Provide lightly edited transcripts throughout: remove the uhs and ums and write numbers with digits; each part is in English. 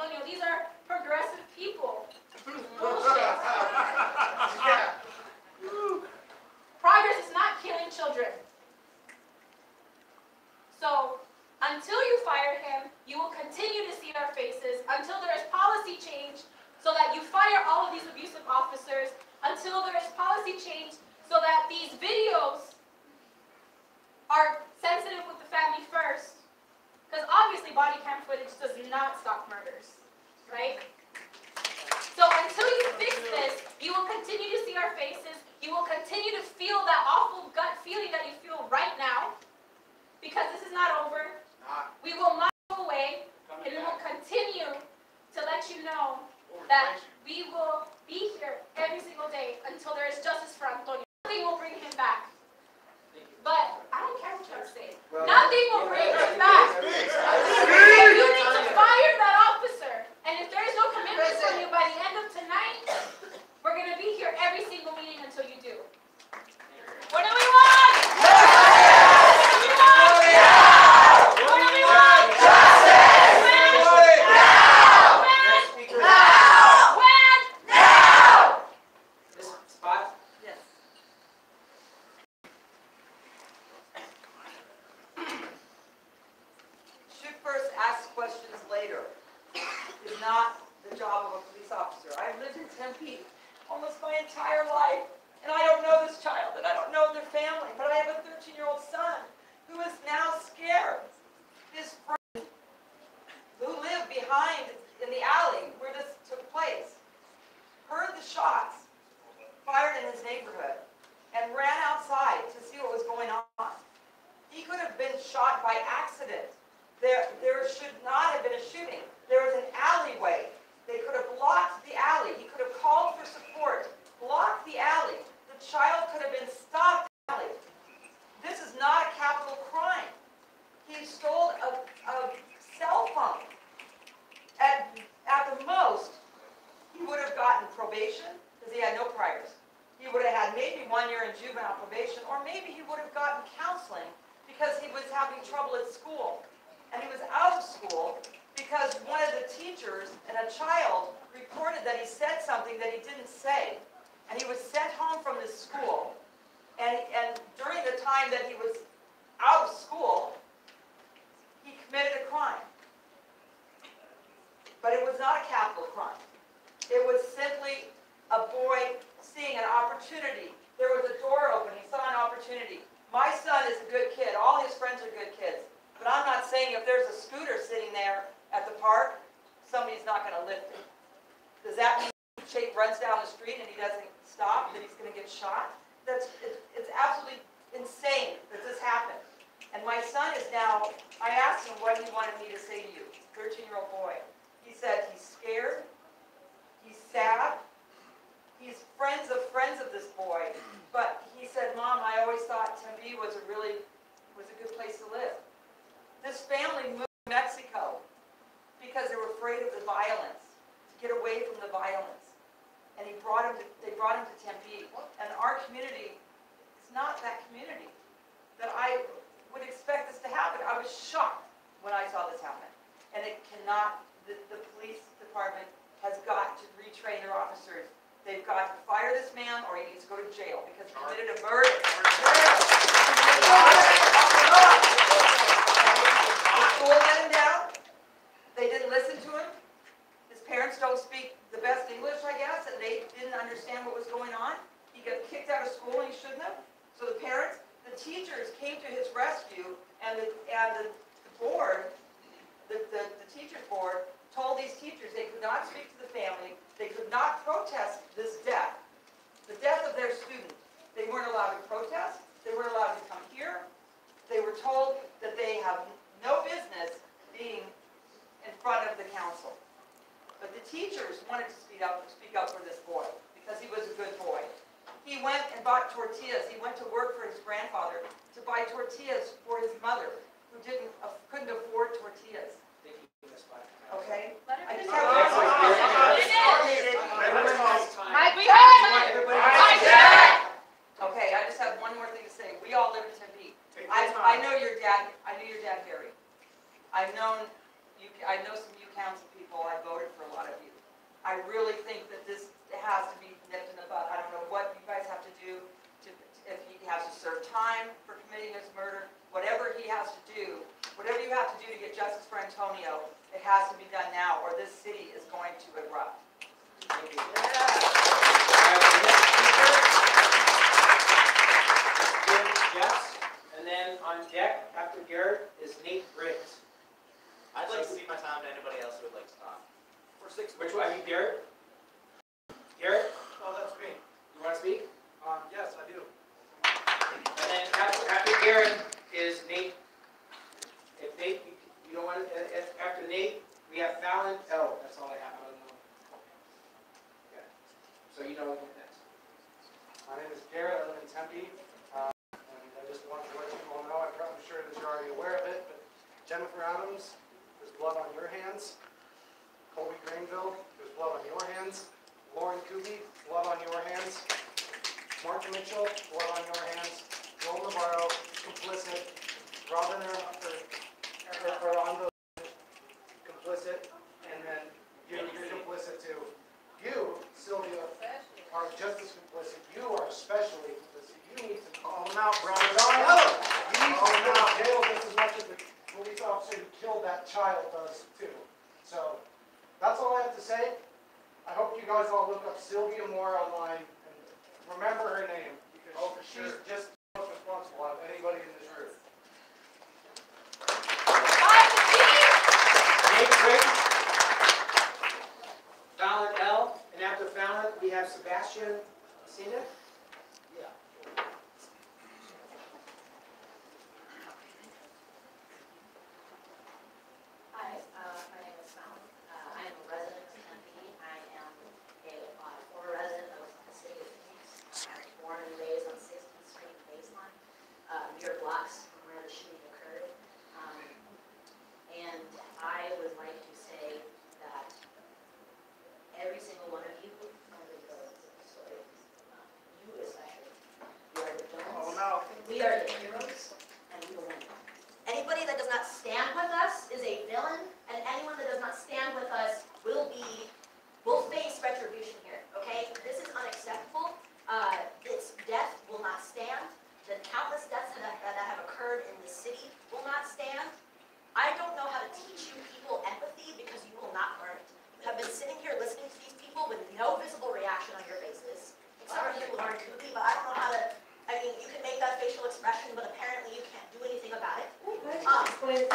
Antonio, these are progressive people. Bullshit. Progress is not killing children. So, until you fire him, you will continue to see our faces until there is policy change so that you fire all of these abusive officers, until there is policy change so that these videos are sensitive with the family first. Because obviously body cam footage does not stop murders, right? So until you fix this, you will continue to see our faces, you will continue to feel that awful gut feeling that you feel right now, because this is not over. We will not go away, and we will continue to let you know that we will be here every single day until there is justice for Antonio. Nothing will bring him back. But I don't care what you have to say. Nothing will bring him back. You need to fire that officer. And if there is no commitment from you by the end of tonight, we're going to be here every single meeting until you do. What do we want? Tempe almost my entire life, and I don't know this child, and I don't know their family, but I have a 13-year-old son who is now scared. His friend who lived behind in the alley where this took place heard the shots fired in his neighborhood and ran outside to see what was going on. He could have been shot by accident. There should not have been a shooting. There was an alleyway. They could have blocked the alley. He could have called for support, blocked the alley. The child could have been stopped in the alley. This is not a capital crime. He stole a cell phone. At the most, he would have gotten probation because he had no priors. He would have had maybe 1 year in juvenile probation, or maybe he would have gotten counseling because he was having trouble at school. And he was out of school because one of the teachers and a child reported that he said something that he didn't say. And he was sent home from this school. And during the time that he was out of school, he committed a crime. But it was not a capital crime. It was simply a boy seeing an opportunity. There was a door open. He saw an opportunity. My son is a good kid. All his friends are good kids. But I'm not saying if there's a scooter sitting there at the park, somebody's not going to lift it. Does that mean he runs down the street and he doesn't stop, that he's going to get shot? It's absolutely insane that this happened. And my son is now, I asked him what he wanted me to say to you, 13-year-old boy. He said he's scared, he's sad, he's friends of this boy. But he said, Mom, I always thought Tempe was a good place to live. This family moved to Mexico because they were afraid of the violence, to get away from the violence. And they brought him to Tempe. And our community is not that community that I would expect this to happen. I was shocked when I saw this happen. And it cannot, the police department has got to retrain their officers. They've got to fire this man or he needs to go to jail because he committed a murder. The school let him down. They didn't listen to him. His parents don't speak the best English, I guess, and they didn't understand what was going on. He got kicked out of school and he shouldn't have. So the parents, the teachers came to his rescue, and the board, the teachers board, told these teachers they could not speak to the family, they could not protest this death, the death of their student. They weren't allowed to protest, they weren't allowed to come here. They were told that they have no business being in front of the council. But the teachers wanted to speak up for this boy because he was a good boy. He went and bought tortillas. He went to work for his grandfather to buy tortillas for his mother, who couldn't afford tortillas. Okay? I just have Okay, I just have one more thing to say. We all live in Tempe. I know your dad. I knew your dad, Harry. I've known I know some you council people, I voted for a lot of you. I really think that this has to be nipped in the bud. I don't know what you guys have to do, if he has to serve time for committing this murder, whatever he has to do, whatever you have to do to get justice for Antonio, it has to be done now, or this city is going to erupt. Thank you. The next speaker, Garrett Jeffs, and then on deck after Garrett is Nate Briggs. I'd like to cede my time to anybody else who would like to talk. For 6 minutes. Which one? Garrett? Garrett? Oh, that's me. You want to speak? Yes, I do. And then after Garrett is Nate. If Nate, you don't want to, after Nate, we have Fallon L. That's all I have. I don't know. Okay. So you know what's next. My name is Garrett. I live in Tempe. And I just wanted to let you all know, I'm sure that you're already aware of it, but Jennifer Adams, there's blood on your hands. Colby Granville, there's blood on your hands. Lauren Kuby, blood on your hands. Mark Mitchell, blood on your hands. Joel Navarro, complicit. Robin or on the complicit. And then you're complicit too. You, Sylvia, are just as complicit. You are especially complicit. You need to call them out, brother. You need to call them out. Jail just as much as the police officer who killed that child does too. So that's all I have to say. I hope you guys all look up Sylvia Moore online and remember her name because she's just the most responsible out of anybody in this room. Nate Briggs, Fallon L. And after Fallon, we have Sebastian Sina. Yeah. Hi, my name is Fallon. I am a resident of Tempe. I am a former resident of the city of Phoenix. I was born and raised on 16th Street Baseline, mere blocks from where the shooting occurred. And I would like to say that every single one of you are the villains of the story. You especially. You are the villains. Oh no. We are the heroes, and we will win. Anybody that does not stand with us is a villain, and anyone that does not stand with us will face retribution here, okay? This is unacceptable. Its death will not stand. The countless deaths that have occurred in this city will not stand. I don't know how to teach you people empathy because you will not learn it. You have been sitting here listening to these people with no visible reaction on your faces, except for you, Lauren Kuby, but I don't know how to, I mean, you can make that facial expression, but apparently you can't do anything about it. I'm not finished.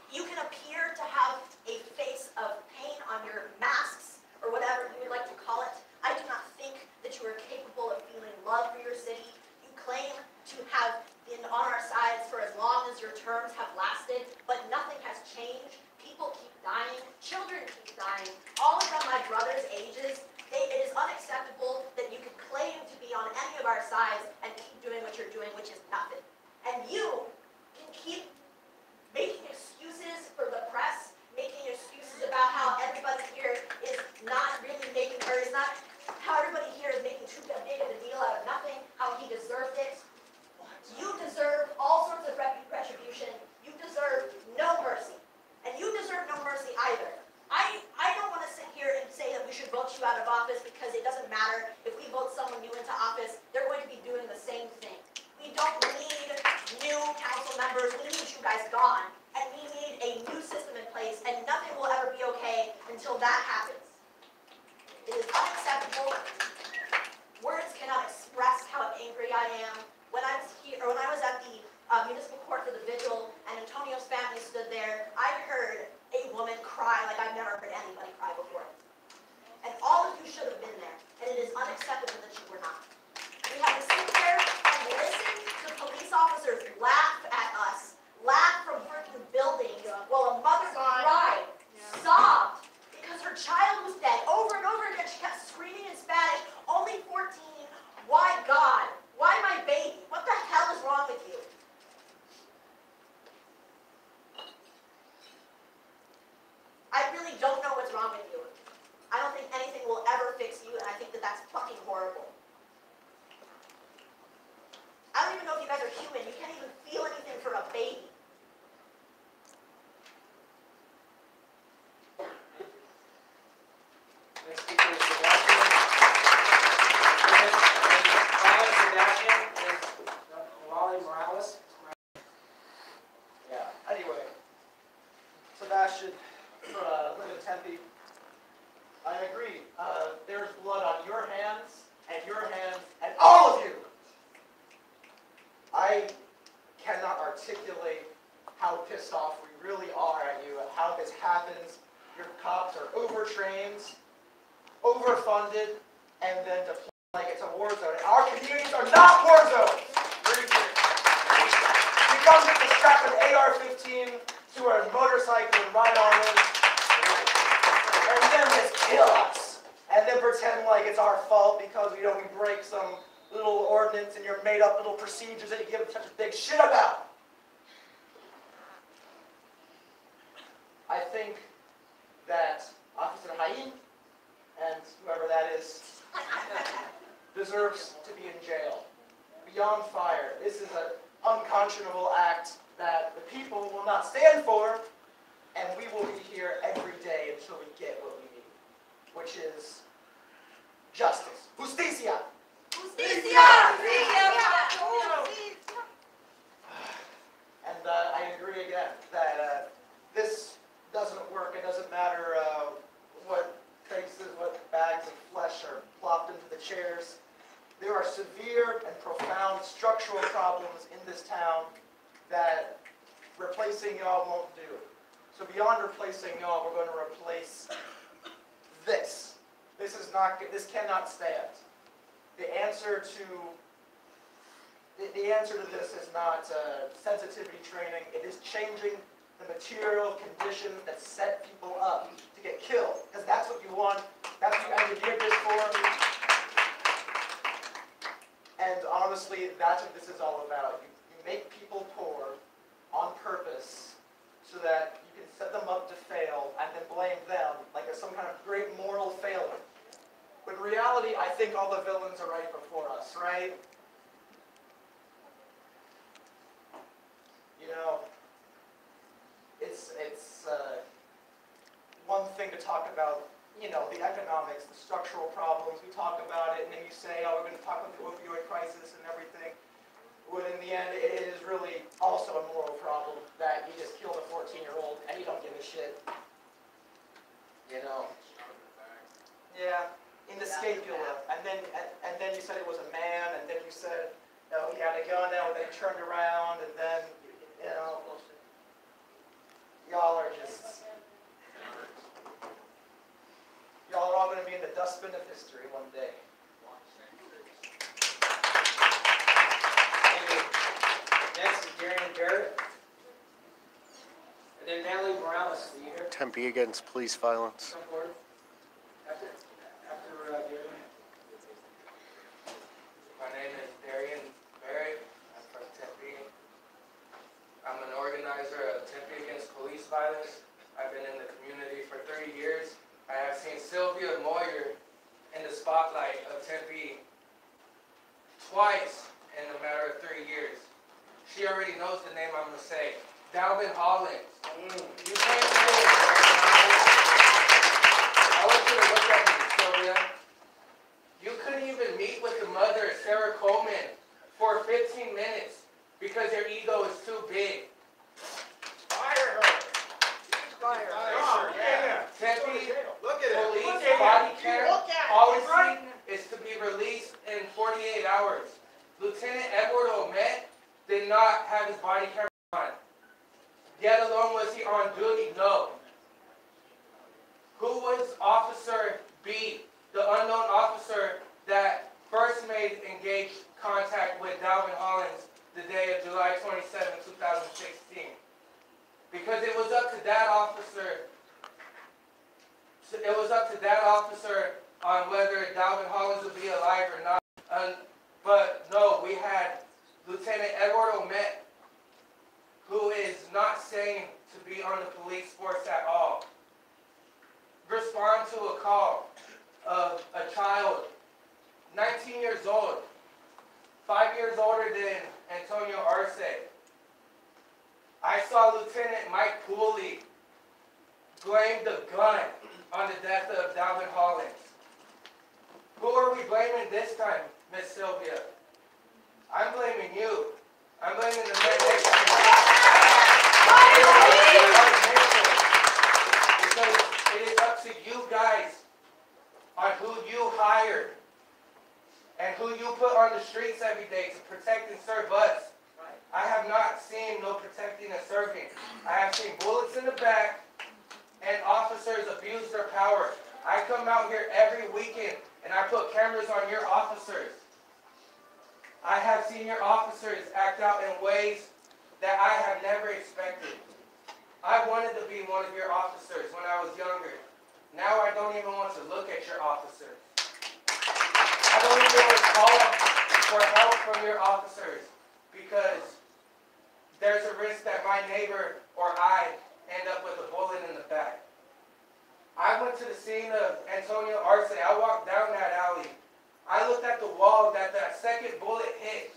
You can appear to have a face of pain on your masks, or whatever you would like to call it. I do not think that you are capable of feeling love for your city. You claim to have been on our sides for as long as your terms have lasted, but nothing has changed. People keep dying. Children keep dying. All of them my brother's ages. It is unacceptable that you can claim to be on any of our sides and keep doing what you're doing, which is nothing. And you can keep making excuses for the press, making excuses about how everybody here is not really making, or is not, how everybody here is making too big of a deal out of nothing, how he deserved it. You deserve all sorts of retribution. You deserve no mercy. And you deserve no mercy either. I don't want to sit here and say that we should vote you out of office because it doesn't matter. If we vote someone new into office, they're going to be doing the same thing. We don't need new council members. We need you guys gone. And we need a new system in place, and nothing will ever be okay until that happens. It is unacceptable. Words cannot express how angry I am. When I was here, or when I was at the municipal court for the vigil, and Antonio's family stood there, I heard a woman cry like I've never heard anybody cry before. And all of you should have been there, and it is unacceptable that you were not. We have to sit there and listen to police officers laugh at us, laugh from freaking buildings, while a mother cried, sobbed, because her child was dead. Over and over again, she kept screaming in Spanish, only 14, why God? Why my baby? What the hell is wrong with you? I really don't know what's Sebastian, live in Tempe. I agree. There's blood on your hands, and all of you. I cannot articulate how pissed off we really are at you, at how this happens. Your cops are overtrained, overfunded, and then deployed like it's a war zone. Our communities are not war zones. You come to strap an AR-15 to a motorcycle and ride on it, and then just kill us, and then pretend like it's our fault because we break some little ordinance and your made-up little procedures that you give such a big shit about. I think that Officer Haim and whoever that is deserves to be in jail. Beyond fire. This is an unconscionable act that the people will not stand for, and we will be here every day until we get what we need, which is justice. Justicia! And I agree again that this doesn't work. It doesn't matter what faces, what bags of flesh are plopped into the chairs. There are severe and profound structural problems in this town that replacing y'all won't do. So beyond replacing y'all, we're going to replace this. This cannot stand. The answer to this is not sensitivity training. It is changing the material conditions that set people up to get killed. Because that's what you want. That's what you engineered this for. And honestly, that's what this is all about. You make people poor on purpose so that you can set them up to fail and then blame them like there's some kind of great moral failure. But in reality, I think all the villains are right before us, right? You know, it's one thing to talk about, you know, the economics, the structural problems. We talk about it, and then you say, oh, we're going to talk about the opioid crisis and everything. When in the end, it is really also a moral problem that you just killed a 14-year-old and you don't give a shit. You know? Yeah. In the scapula, and then you said it was a man, and then you said, no, he had a gun now, and then he turned around, and then, you know, y'all are all going to be in the dustbin of history one day. Next is Darren Garrett. And then Natalie Morales, are you here? Tempe against police violence. Come forward. After Darren. My name is Darian Barrett. I'm from Tempe. I'm an organizer of Tempe Against Police Violence. I've been in the community for 30 years. I have seen Sylvia Moyer in the spotlight of Tempe twice in a matter of 3 years. She already knows the name I'm going to say. Dalvin Hollins. You came here. I want you to look at me, Sylvia. You couldn't even meet with the mother, Sarah Coleman, for 15 minutes because your ego is too big. Fire her. Fire her. Yeah. Tempe Look at it. police body cam policy is to be released in 48 hours. Lieutenant Edward Omet did not have his body camera on. Yet alone was he on duty? No. Who was Officer B, the unknown officer that first made engaged contact with Dalvin Hollins the day of July 27, 2016? Because it was up to that officer. It was up to that officer on whether Dalvin Hollins would be alive or not. But no, we had Lieutenant Edward Omet, who is not saying to be on the police force at all, respond to a call of a child, 19 years old, 5 years older than Antonio Arce. I saw Lieutenant Mike Pooley blame the gun on the death of Dalvin Hollins. Who are we blaming this time, Miss Sylvia? I'm blaming you. I'm blaming the man next to me. no protecting and serving. I have seen bullets in the back and officers abuse their power. I come out here every weekend and I put cameras on your officers. I have seen your officers act out in ways that I have never expected. I wanted to be one of your officers when I was younger. Now I don't even want to look at your officers. I don't even want to call for help from your officers because there's a risk that my neighbor or I end up with a bullet in the back. I went to the scene of Antonio Arce. I walked down that alley. I looked at the wall that second bullet hit.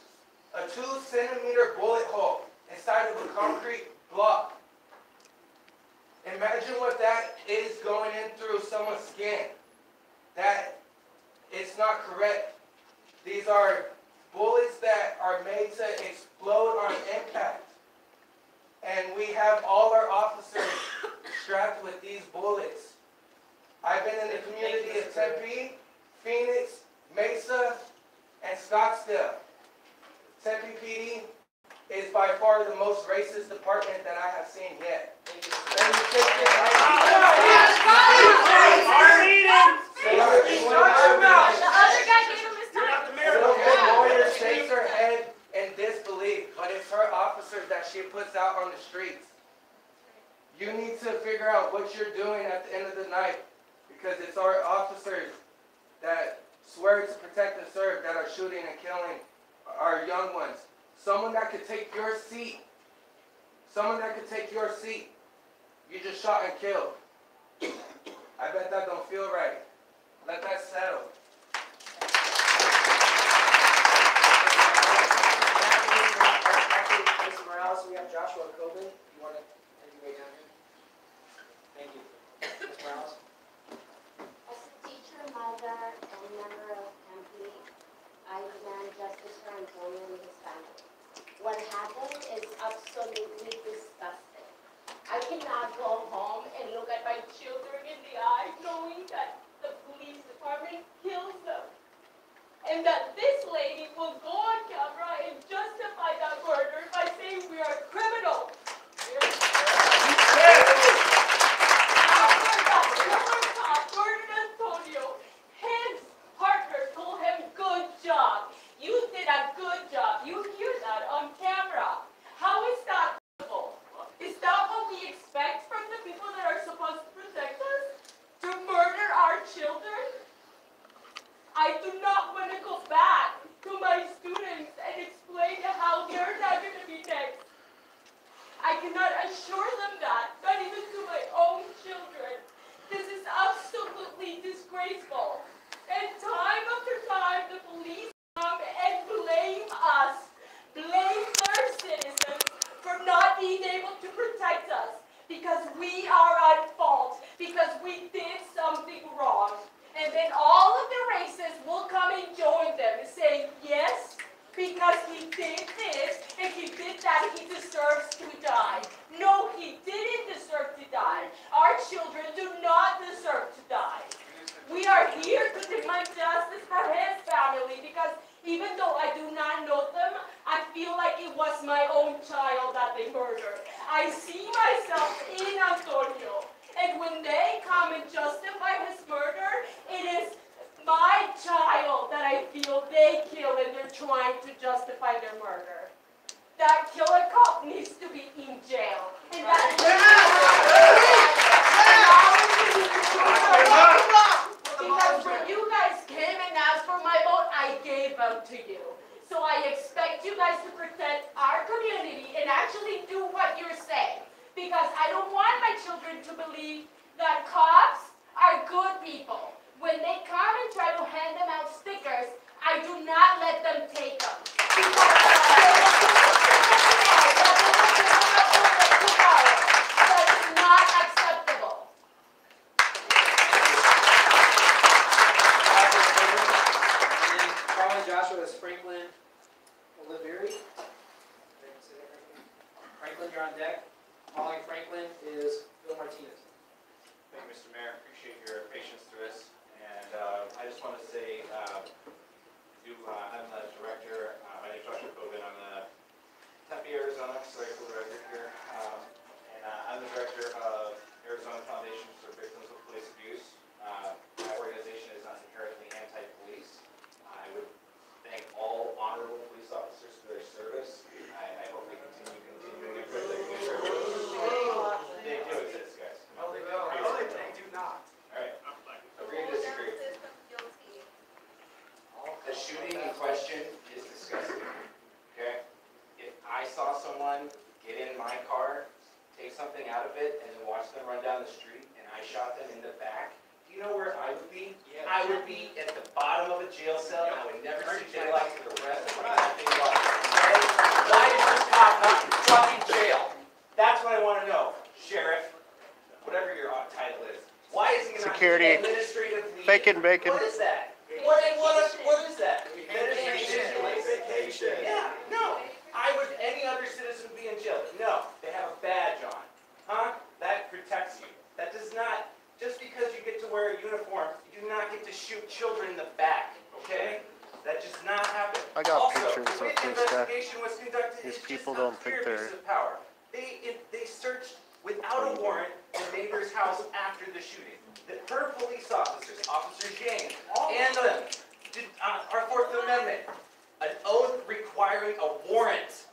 A 2-centimeter bullet hole inside of a concrete block. Imagine what that is going in through someone's skin. That it's not correct. These are bullets that are made to explode on impact. And we have all our officers strapped with these bullets. I've been in the community of Tempe, Phoenix, Mesa, and Scottsdale. Tempe PD is by far the most racist department that I have seen yet. And you take it right The other guy gave him his time. The lawyer shakes her head in disbelief, but it's her officers that she puts out on the streets. You need to figure out what you're doing at the end of the night, because it's our officers that swear to protect and serve that are shooting and killing our young ones. Someone that could take your seat. Someone that could take your seat. You just shot and killed. I bet that don't feel right. Let that settle. Mr. Morales, we have Joshua Coben. You want to make your way down here? Thank you. Ms. Morales? As a teacher, mother, and member of Tempe, I demand justice for Antonio and his family. What happened is absolutely disgusting. I cannot go home and look at my children in the eye knowing that the police department kills them. And that this lady will go on camera and justify that murder by saying we are criminals. After that killer cop murdered Antonio, his partner told him, "Good job. You did a good job." You hear that on camera. How is that possible? Is that what we expect from the people that are supposed to protect us? To murder our children? I do not want to go back to my students and explain how they're not going to be next. I cannot assure them that, not even to my own children. This is absolutely disgraceful. And time after time, the police come and blame us, blame their citizens for not being able to protect us because we are at fault, because we did something wrong. And then all of the racists will come and join them and say, yes, because he did this and he did that, he deserves to die. No, he didn't deserve to die. Our children do not deserve to die. We are here to demand justice for his family because even though I do not know them, I feel like it was my own child that they murdered. I see myself in Antonio. And when they come and justify his murder, it is my child that I feel they kill and they're trying to justify their murder. That killer cop needs to be in jail. And that because when you guys came and asked for my vote, I gave them to you. So I expect you guys to protect our community and actually do what you're saying. Because I don't want my children to believe that cops are good people. When they come and try to hand them out stickers, I do not let them take them. Because that is not acceptable. And then following Joshua is Franklin Oliveri. Franklin, you're on deck. Following Franklin is Bill Martinez. Thank you, Mr. Mayor. Appreciate your patience through this. And I just want to say, I'm the director. My name is Joshua Coben. I'm the Tempe, Arizona. Sorry for the something out of it and then watched them run down the street and I shot them in the back, do you know where I would be? I would be at the bottom of a jail cell and I would never see daylight for the rest of my fucking life. Okay? Why is this cop not in fucking jail? That's what I want to know, Sheriff, whatever your title is. Why is he not Security. administrative leave? Bacon, bacon. What is that? What is that? Vacation. Yeah, no. Any other citizen be in jail? No, they have a badge on. Huh? That protects you. That does not, just because you get to wear a uniform, you do not get to shoot children in the back, okay? That does not happen. I got also, pictures the way of the this guy. investigation was conducted, These it's people just don't think unclear they're- abuse of power. They searched without a warrant the neighbor's house after the shooting. Her police officers, Officer James, and them, our Fourth Amendment, an oath requiring a warrant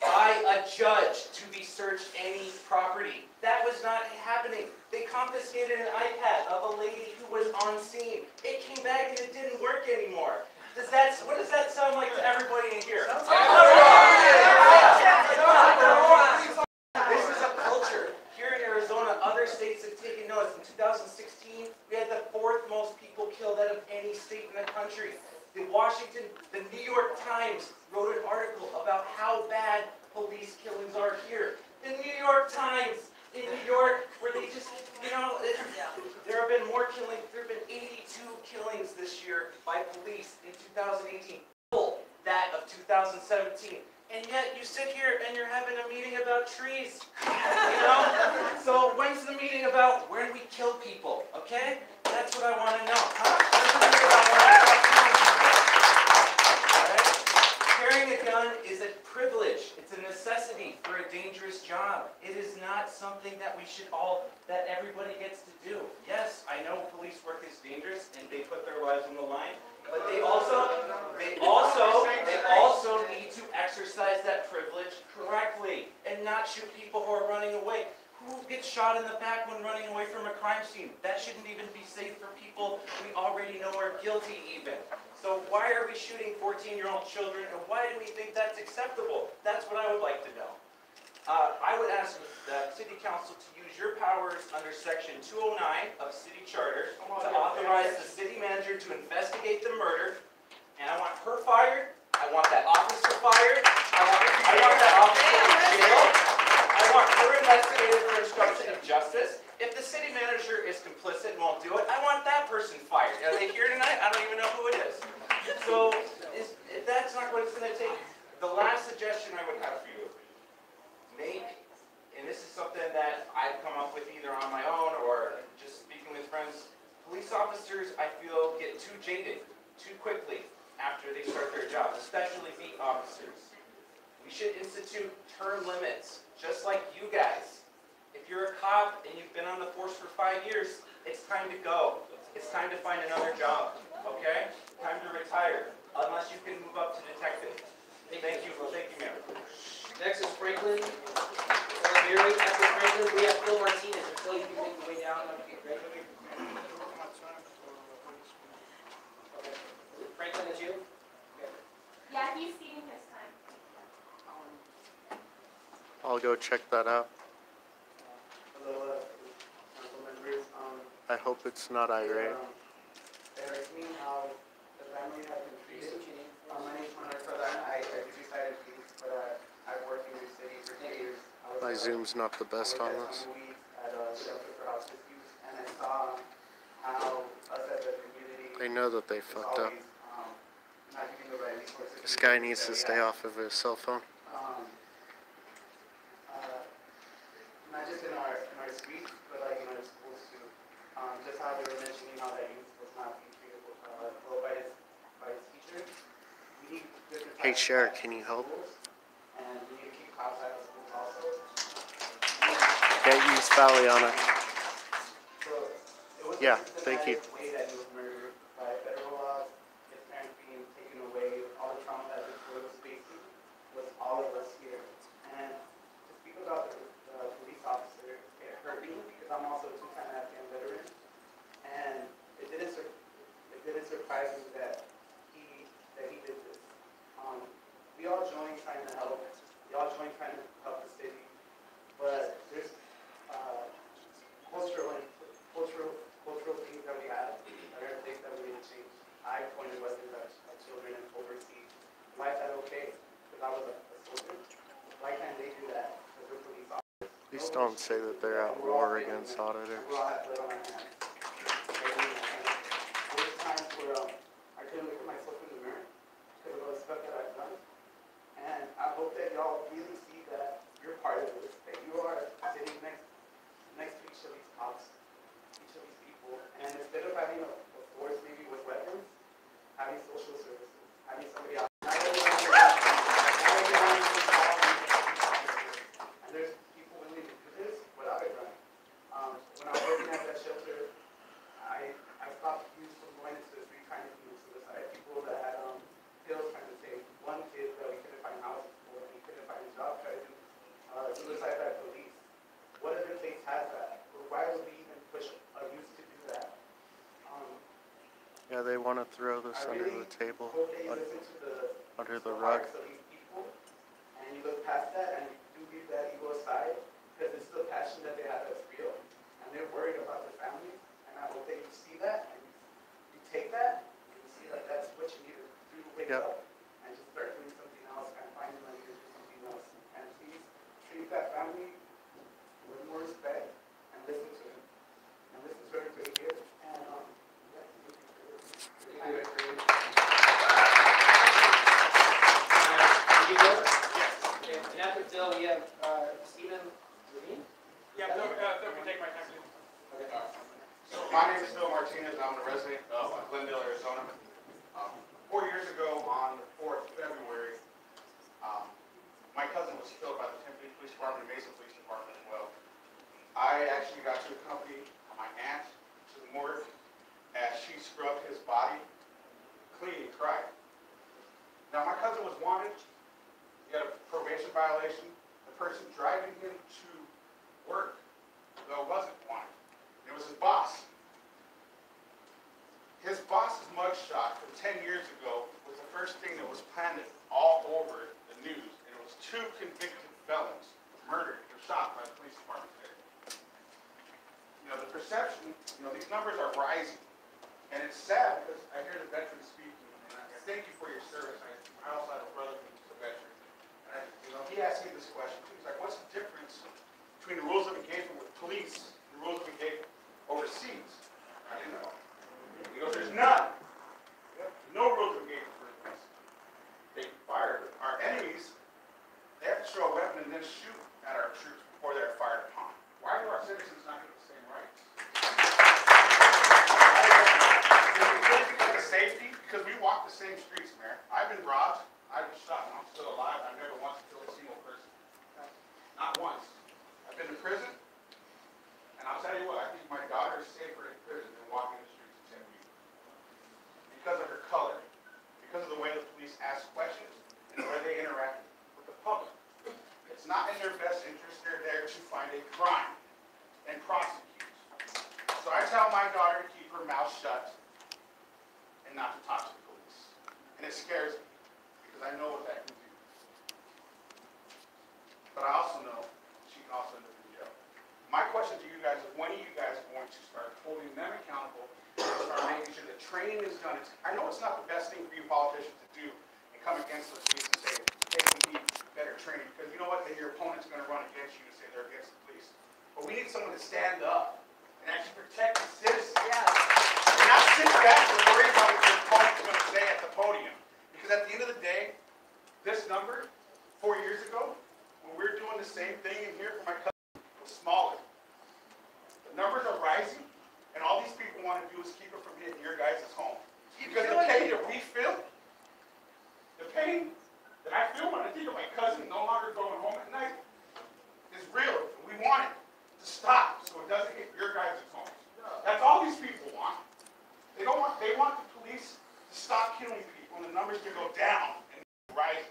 by a judge to be searched any property. That was not happening. They confiscated an iPad of a lady who was on scene. It came back and it didn't work anymore. What does that sound like to everybody in here? This is a culture. Here in Arizona, other states have taken notice. In 2016, we had the 4th most people killed out of any state in the country. The New York Times wrote an article about how bad police killings are here. The New York Times in New York, where they just, there have been more killings. There have been 82 killings this year by police in 2018. Double that of 2017. And yet you sit here and you're having a meeting about trees. So when's the meeting about where do we kill people? Okay? That's what I want to know. Huh? When's the meeting about where we stop killing people? Alright? Carrying a gun is a privilege. It's a necessity for a dangerous job. It is not something that that everybody gets to do. Yes, I know police work is dangerous and they put their lives on the line, but they also need to exercise that privilege correctly and not shoot people who are running away. Who gets shot in the back when running away from a crime scene? That shouldn't even be safe for people we already know are guilty even. So why are we shooting 14-year-old children and why do we think that's acceptable? That's what I would like to know. I would ask the City Council to use your powers under Section 209 of City Charter to authorize the city manager to investigate the murder. And I want her fired. I want that officer fired. I want that officer in jail. I want her investigated for obstruction of justice. If the city manager is complicit and won't do it, I want that person fired. Are they here tonight? I don't even know who it is. So if that's not what it's going to take, the last suggestion I would have for you, and this is something that I've come up with either on my own or just speaking with friends, police officers, I feel, get too jaded too quickly after they start their jobs, especially beat officers. We should institute term limits, just like you guys. If you're a cop and you've been on the force for 5 years, it's time to go. It's time to find another job, okay? Time to retire, unless you can move up to detective. Thank you, Mayor. Next is Franklin. After Franklin, we have Phil Martinez. Phil, you can make your way down. Okay, great. Okay. Franklin, is you? Okay. Yeah, he's seeing this time. I'll go check that out. Hello, council members. I hope it's not irate. It hurts me how the family has been treated. My name is Manuel Saldan. I decided to use, but I've worked in this city for 10 years. My zoom's not the best on this. At a shelter for house youth, and I saw how us as a community. They know that they fucked up. Not giving the right resources. This guy needs to stay off of his cell phone. Not just in our streets, but like in our schools too. Just how they were mentioning how that youth was not being treated well by his teachers. We need different Hey, types of Cher, cops can in you help? schools, and we need to keep cops out of schools also. Get East Valley on it. So it was Yeah, a thank you. systematic way that he was murdered by federal laws, his parents being taken away, all the trauma that this boy was facing was all of us here. And to speak about the police officer, it hurt me because I'm also a two-time Afghan veteran, and it didn't surprise me that he did this. We all joined trying to help. We all joined trying to help the city, but Please don't say that they're at war against auditors. We're all have blood on our hands. There's times where I couldn't look at myself in the mirror because of all the stuff that I've done. And I hope that y'all really see that you're part of this, that you are sitting next to each of these cops, each of these people. And instead of having a force maybe with weapons, having social services, having somebody else. Not everyone is involved in and there's people willing to do this without a gun. When I was working at that shelter, I stopped youth from going into the street trying to commit suicide. People that had pills trying to take one kid that we couldn't find houses for, and he couldn't find a job, tried to suicide by police. What other place has that? Or why would we even push a youth to do that? Yeah, they want to throw this I under really the table, hope that you listen to under the rug. hearts of these people, and you look past that and you do leave that ego aside, because this is a passion that they have that's real, and they're worried about their families, and I hope that you see that, and you take that, and you see that that's what you need to do to wake up, and just start doing something else, and finding money to do something else, and please treat that family with more respect, and listen to them, and listen to everybody here, and Thank you, Bill? Yes. Okay, and after Bill, we have Stephen Levine? Yeah, so we take my time, please. Okay. So my name is Phil Martinez, I'm a resident of Glendale, Arizona. 4 years ago, on the 4th of February, my cousin was killed by the Tempe Police Department and Mesa Police Department as well. I actually got to accompany my aunt to the morgue as she scrubbed his body clean and cried. Now, my cousin was wanted. He had a probation violation. The person driving him to work, though, wasn't wanted. It was his boss. His boss's mugshot from 10 years ago was the first thing that was planted all over the news. And it was 2 convicted felons murdered or shot by the police department there. You know, the perception, these numbers are rising. And it's sad because I hear the veterans speaking, and I thank you for your service. I also have a brother who's a veteran. And he asked me this question too. He's like, what's the difference between the rules of engagement with police and the rules of engagement overseas? I didn't know. He goes, there's none. No rules of engagement for the police. They fire our enemies. They have to show a weapon and then shoot at our troops before they're fired upon. Why do our citizens not get the same rights? Because of safety, because we walk the same streets, Mayor. I've been robbed, I've been shot, and I'm still alive. I've never once killed a single person. Not once. I've been to prison, and I'll tell you what, I think my daughter is safer in prison than walking the streets of Tempe. Because of her color, because of the way the police ask questions, and the way they interact with the public. It's not in their best interest. They're there to find a crime and prosecute. So I tell my daughter to keep her mouth shut and not to talk to the police. And it scares me because I know what that can do. But I also know she can also end up in jail. My question to you guys is, when are you guys going to start holding them accountable and start making sure that training is done? I know it's not the best thing for you politicians to do and come against the police and say, hey, we need better training, because you know what? Then your opponent's going to run against you and say they're against the police. But we need someone to stand up and actually protect the citizens. Yes. And not sit back and worry about what your opponent's going to say at the podium. Because at the end of the day, this number, 4 years ago, when we were doing the same thing in here for my cousin, was smaller. The numbers are rising, and all these people want to do is keep it from hitting your guys' home. Because the pain that we feel, the pain that I feel when I think of my cousin no longer going home at night, is real. We want it to stop so it doesn't hit your guys' homes. That's all these people want. They want the police to stop killing people and the numbers to go down and rise.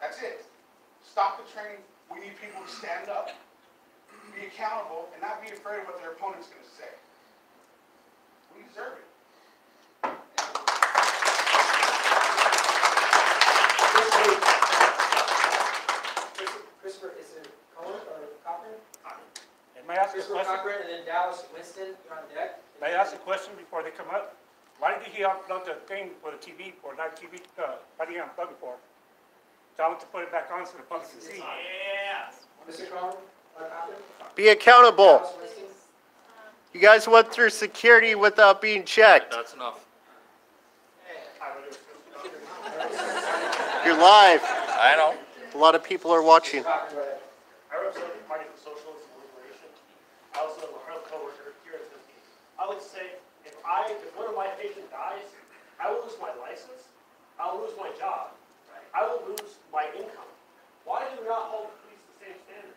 That's it. Stop the training. We need people to stand up, be accountable, and not be afraid of what their opponent's going to say. We deserve it. Christopher, is it Cohen or Cochran? May I ask a Christopher question? Cochran, and then Dallas Winston, you're on deck. May I ask a question before they come up? Why did he unplug the thing for the TV, for live TV? Why did he unplug it for? Tell him to put it back on so the public can see. Yeah. Mr. Cohen? Be accountable. You guys went through security without being checked. That's enough. You're live. I know. A lot of people are watching. I represent the Party for Socialism and Liberation. I also am a health coworker here in Tempe. I would say if one of my patients dies, I will lose my license, I'll lose my job, I will lose my income. Why do we not hold the police to the same standard?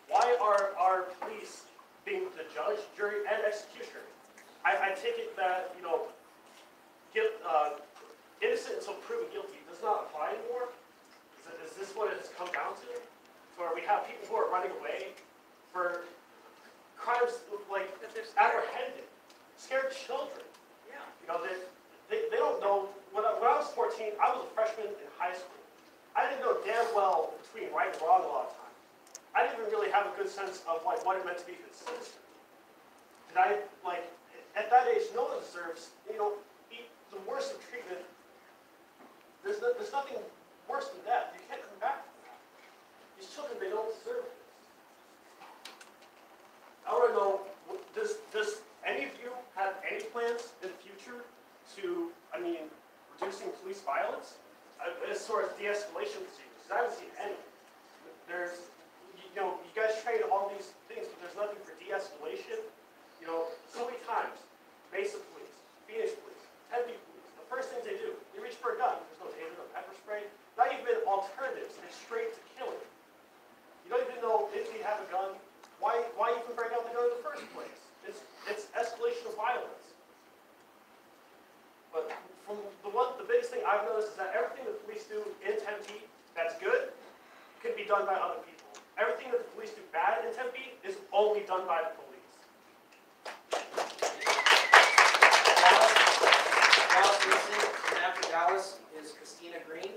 Why are our police being the judge, jury, and executioner? I take it that, innocent until proven guilty does not apply anymore. Is this what it has come down to? Where we have people who are running away for crimes like apprehended, scared children. Yeah. They don't know. When I was 14, I was a freshman in high school. I didn't know damn well between right and wrong a lot of times. I didn't even really have a good sense of what it meant to be a good citizen. At that age, no one deserves, the worst of treatment. There's nothing worse than death. You can't come back from that. These children, they don't deserve this. I want to know, does any of you have any plans in the future to, reducing police violence? As far as de-escalation procedures, I haven't seen any. There's, you guys train all these things, but there's nothing for de-escalation. So many times, basic police, Phoenix police, Tempe police, the first things they do, they reach for a gun. There's no taser, no pepper spray, not even alternatives. They're straight to killing. You don't even know if they have a gun. Why even bring out the gun in the first place? It's escalation of violence. But the biggest thing I've noticed is that everything the police do in Tempe that's good can be done by other people. Everything that the police do bad in Tempe is only done by the police. Dallas Mason, and after Dallas is Christina Green.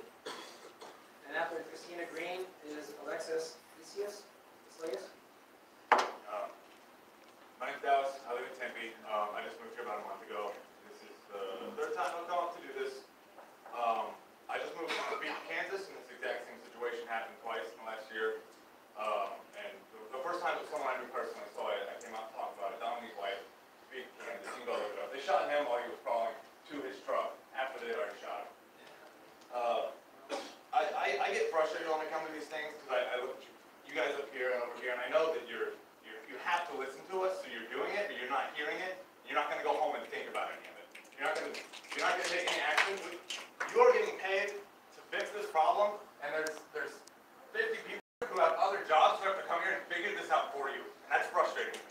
And after Christina Green is Alexis Lysias. My name's Dallas. I live in Tempe. I just moved here about a month ago. This is the third time I've gone to do this. I just moved from Topeka, Kansas, and this exact same situation happened twice in the last year. And the first time it was someone I knew personally, so I came out and talked about it. Dominique's wife, Topeka, Kansas. You can go look it up. They shot him while he was crawling to his truck after they had already shot him. I get frustrated when I come to these things because I look at you guys up here and over here, and I know that you have to listen to us, so you're doing it, but you're not hearing it. You're not going to go home and think about any of it. You're not going to take any action. You are getting paid to fix this problem, and there's 50 people who have other jobs who have to come here and figure this out for you, and that's frustrating.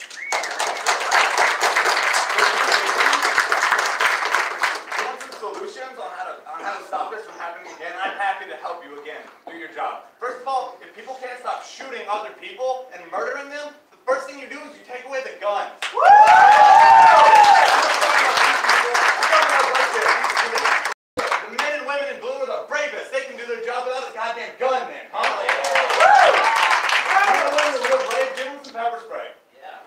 Solutions on how to stop this from happening again. I'm happy to help you again do your job. First of all, if people can't stop shooting other people and murdering them, the first thing you do is you take away the guns. The men and women in blue are the bravest. They can do their job without a goddamn gun then, huh? You know when they're real brave? Give them some pepper spray.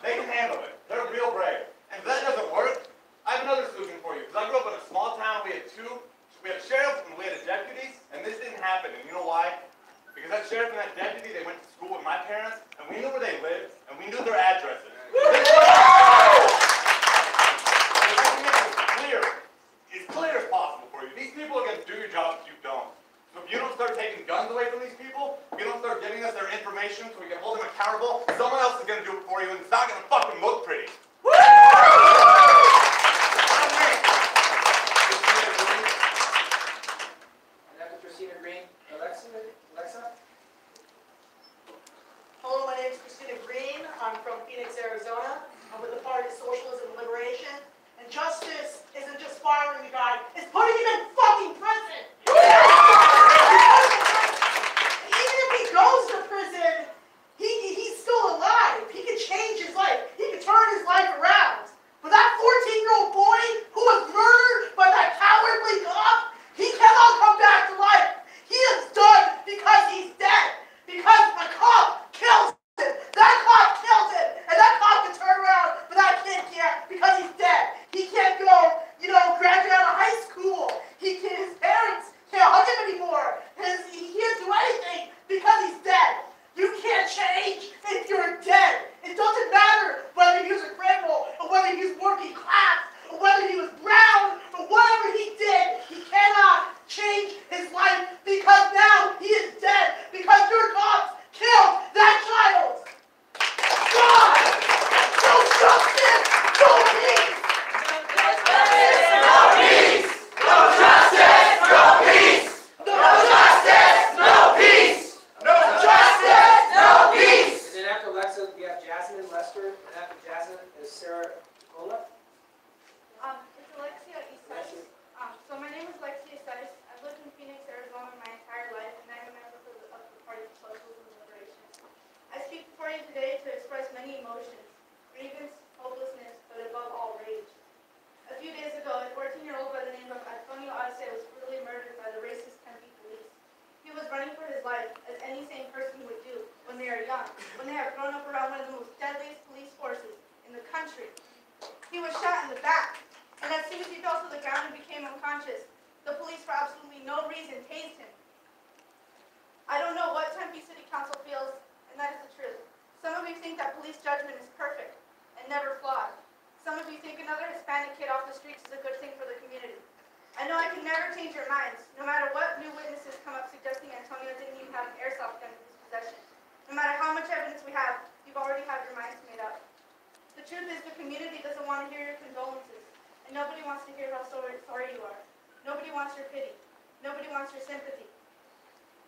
They can handle it. They're real brave. And if that doesn't work, I have another solution for you. Because I grew up in a small town. We had a sheriff and we had a deputy, and this didn't happen. And you know why? Because that sheriff and that deputy, they went to school with my parents, and we knew where they lived, and we knew their addresses. As clear as possible for you. These people are going to do your job if you don't. So if you don't start taking guns away from these people, if you don't start giving us their information so we can hold them accountable, someone else is going to do it for you, and it's not going to fucking look pretty. Hello, my name is Christina Green. I'm from Phoenix, Arizona. I'm with the Party for Socialism and Liberation. And justice isn't just firing the guy, it's putting him in fucking prison! And even if he goes to prison, he's still alive. He can change his life. He can turn his life around. But that 14-year-old boy who was murdered by that cowardly cop, he cannot come back to life. He is done because he's dead. Because a cop kills him. That cop kills him. And that cop can turn around, but that kid can't because he's dead. He can't go, graduate out of high school. His parents can't hug him anymore. He can't do anything because he's dead. down when they have grown up around one of the most deadliest police forces in the country. He was shot in the back, and as soon as he fell to the ground and became unconscious, the police, for absolutely no reason, tased him. I don't know what Tempe City Council feels, and that is the truth. Some of you think that police judgment is perfect and never flawed. Some of you think another Hispanic kid off the streets is a good thing for the community. I know I can never change your minds, no matter what new witnesses come up suggesting Antonio didn't even have an airsoft gun in his possession. No matter how much evidence we have, you've already had your minds made up. The truth is the community doesn't want to hear your condolences, and nobody wants to hear how sorry you are. Nobody wants your pity. Nobody wants your sympathy.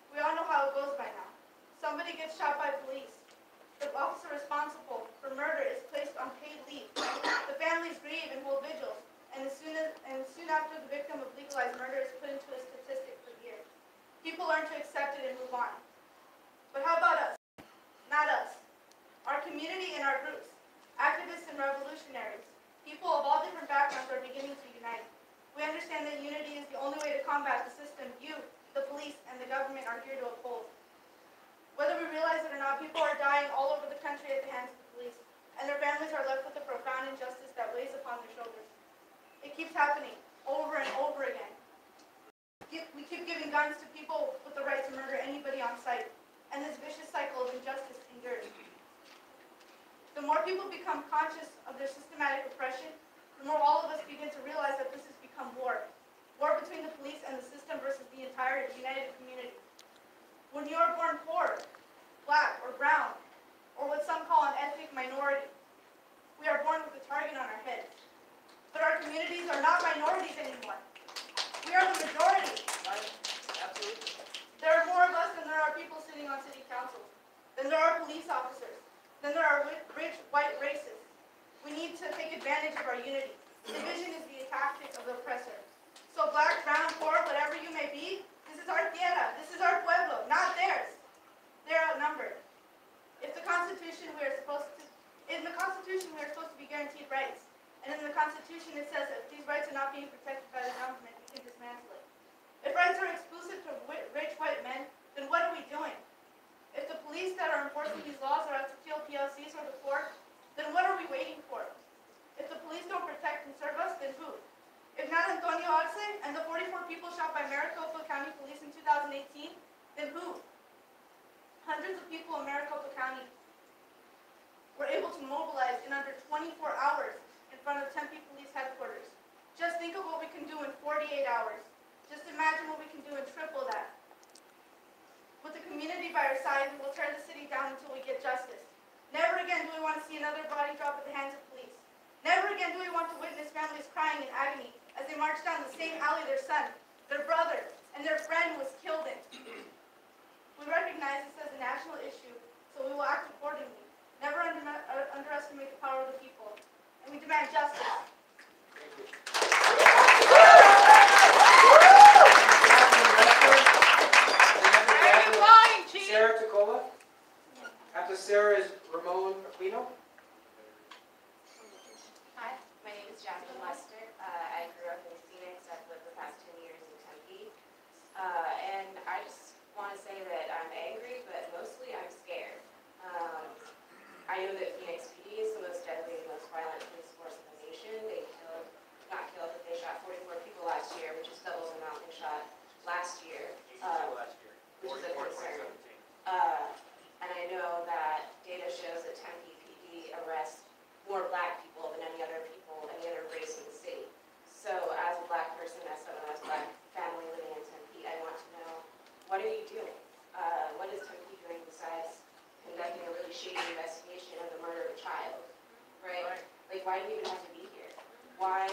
We all know how it goes by now. Somebody gets shot by police. The officer responsible for murder is placed on paid leave. The families grieve and hold vigils, and soon after the victim of legalized murder is put into a statistic for years. People learn to accept it and move on. But how about us? Not us. Our community and our groups, activists and revolutionaries, people of all different backgrounds are beginning to unite. We understand that unity is the only way to combat the system you, the police, and the government are here to uphold. Whether we realize it or not, people are dying all over the country at the hands of the police, and their families are left with a profound injustice that weighs upon their shoulders. It keeps happening over and over again. We keep giving guns to people with the right to murder anybody on sight, and this vicious cycle of injustice endures. The more people become conscious of their systematic oppression, the more all of us begin to realize that this has become war. War between the police and the system versus the entire united community. When you are born poor, black, or brown, or what some call an ethnic minority, we are born with a target on our heads. But our communities are not minorities anymore. We are the majority. Absolutely. There are more of us than there are people sitting on city council. Than there are police officers. Than there are rich white racists. We need to take advantage of our unity. Division is the tactic of the oppressor. So black, brown, poor, whatever you may be, this is our tierra, this is our pueblo, not theirs. They're outnumbered. In the Constitution we are supposed to be guaranteed rights. And in the Constitution it says that if these rights are not being protected by the government, we can dismantle it. If rights are exclusive to rich white men, then what are we doing? If the police that are enforcing these laws are out to kill PLCs or the poor, then what are we waiting for? If the police don't protect and serve us, then who? If not Antonio Arce and the 44 people shot by Maricopa County Police in 2018, then who? Hundreds of people in Maricopa County were able to mobilize in under 24 hours in front of Tempe Police Headquarters. Just think of what we can do in 48 hours. Just imagine what we can do in triple that. With the community by our side, we will tear the city down until we get justice. Never again do we want to see another body drop at the hands of police. Never again do we want to witness families crying in agony as they march down the same alley their son, their brother, and their friend was killed in. We recognize this as a national issue, so we will act accordingly. Never underestimate the power of the people. And we demand justice. Sarah Tacola. After Sarah is Ramon Aquino. Hi, my name is Jacqueline Lester. I grew up in Phoenix. I've lived the past 10 years in Tempe. And I just want to say that I'm angry, but mostly I'm scared. I know that Phoenix PD is the most deadly and most violent police force in the nation. They they shot 44 people last year, which is double the amount they shot last year. Which is a concern. And I know that data shows that Tempe PD arrests more black people than any other race in the city. So as a black person, as someone who has a black family living in Tempe, I want to know, what are you doing? What is Tempe doing besides conducting a really shady investigation of the murder of a child? Right? Like, why do you even have to be here? Why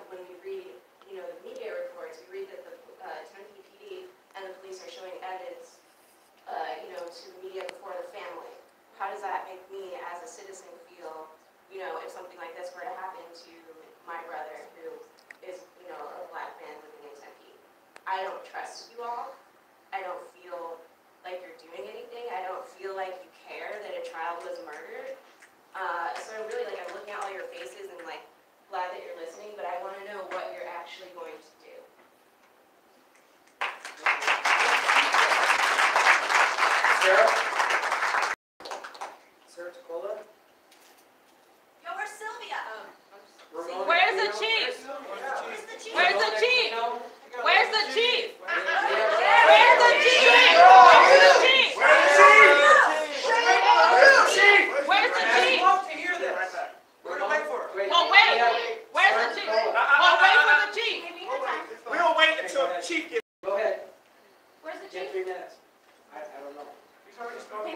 when we read, the media reports, we read that the Tempe PD and the police are showing evidence, to the media before the family. How does that make me as a citizen feel, if something like this were to happen to my brother who is, a black man living in Tempe? I don't trust you all. I don't feel like you're doing anything. I don't feel like you care that a child was murdered. So I'm really I'm looking at all your faces and glad that you're listening, but I want to know what you're actually going to do. Sarah?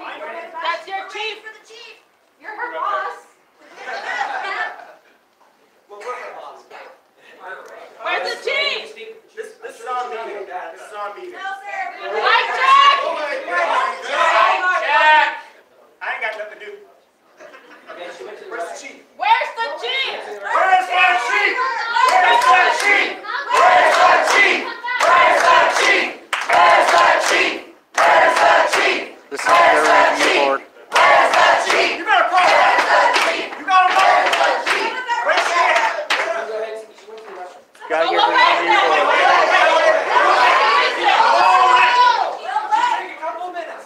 That's your chief. For the chief. You're her boss. Well, we're the boss. Where's the chief? This is on me. This is on me. No, sir. Mike check! Jack! I ain't got nothing to do. Where's the chief? Where's the chief? Where's my chief? Where's my chief? Where's my chief? Where's my chief? Where's my chief? Where's my chief? This is their review board. Where's the chief? You better call him. Where's the chief? You gotta know. Where's the chief? Where's the chief? Got your review board. Take a couple of minutes.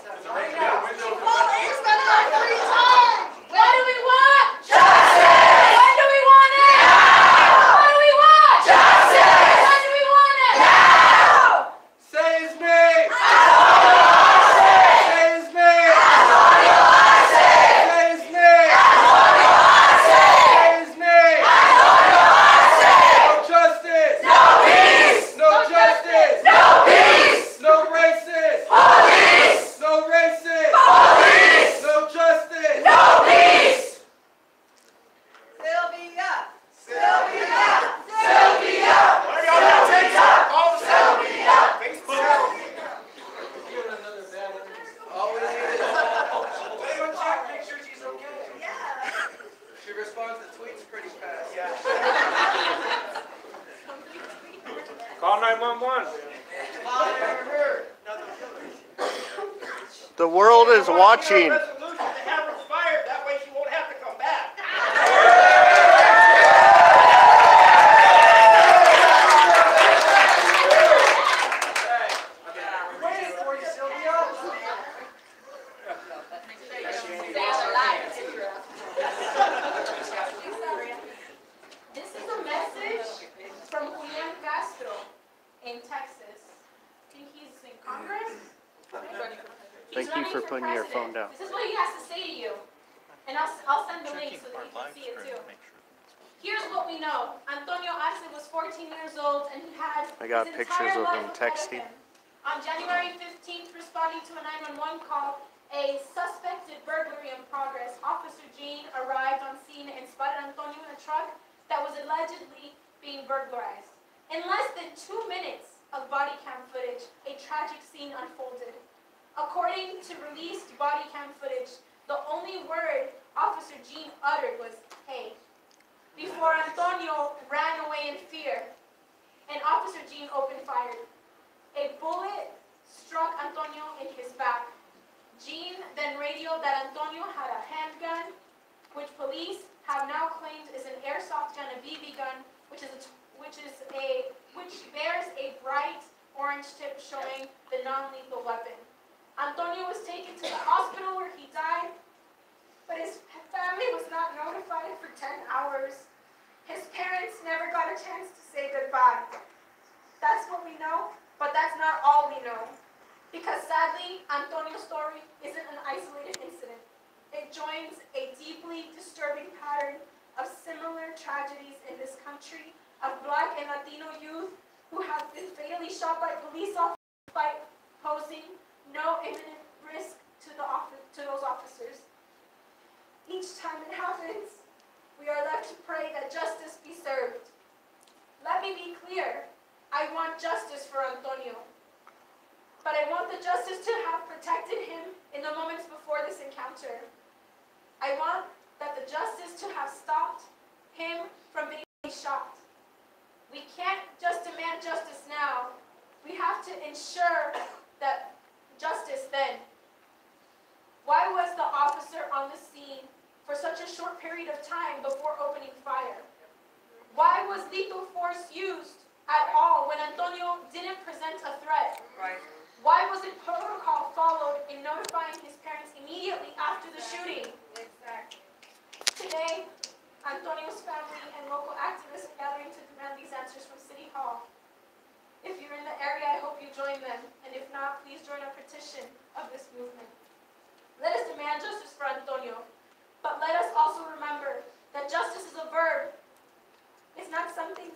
What do we want? Justice! When do we want it? Now! What do we want? Justice! When do we want it? Now! Say his name! Say his name! Say his name! Say his name! No justice! No peace! No justice! No peace! No racist! Police! No racist! Police! No justice! No peace! Sylvia! Sylvia! Sylvia! What are y'all on TikTok? Call the Sylvia! Facebook! Anyone check, make sure she's okay. Yeah. She responds to tweets pretty fast. Call 911. The world is watching. Resolution to have her fired, that way she won't have to come back. We waited for you, Sylvia. This is a message from Julian Castro in Texas. I think he's in Congress. Thank you for putting your phone down. This is what he has to say to you. And I'll send the link so that you can see it too. Here's what we know. Antonio Arce was 14 years old and he had I got his pictures entire of life him ahead texting. him. On January 15th, responding to a 911 call, a suspected burglary in progress, Officer Jean arrived on scene and spotted Antonio in a truck that was allegedly being burglarized. In less than 2 minutes of body cam footage, a tragic scene unfolded. According to released body cam footage, the only word Officer Jean uttered was, "Hey," before Antonio ran away in fear, and Officer Jean opened fire. A bullet struck Antonio in his back. Jean then radioed that Antonio had a handgun, which police have now claimed is an airsoft gun, a BB gun, which bears a bright orange tip showing the non-lethal weapon. Antonio was taken to the hospital where he died, but his family was not notified for 10 hours. His parents never got a chance to say goodbye. That's what we know, but that's not all we know. Because sadly, Antonio's story isn't an isolated incident. It joins a deeply disturbing pattern of similar tragedies in this country of Black and Latino youth who have been fatally shot by police officers despite posing no imminent risk to those officers. Each time it happens, we are left to pray that justice be served. Let me be clear, I want justice for Antonio. But I want the justice to have protected him in the moments before this encounter. I want that the justice to have stopped him from being shot. We can't just demand justice now. We have to ensure that justice then. Why was the officer on the scene for such a short period of time before opening fire? Why was lethal force used at all when Antonio didn't present a threat? Right. Why wasn't protocol followed in notifying his parents immediately after the shooting? Exactly. Today, Antonio's family and local activists are gathering to demand these answers from City Hall. If you're in the area, I hope you join them. And if not, please join a petition of this movement. Let us demand justice for Antonio. But let us also remember that justice is a verb. It's not something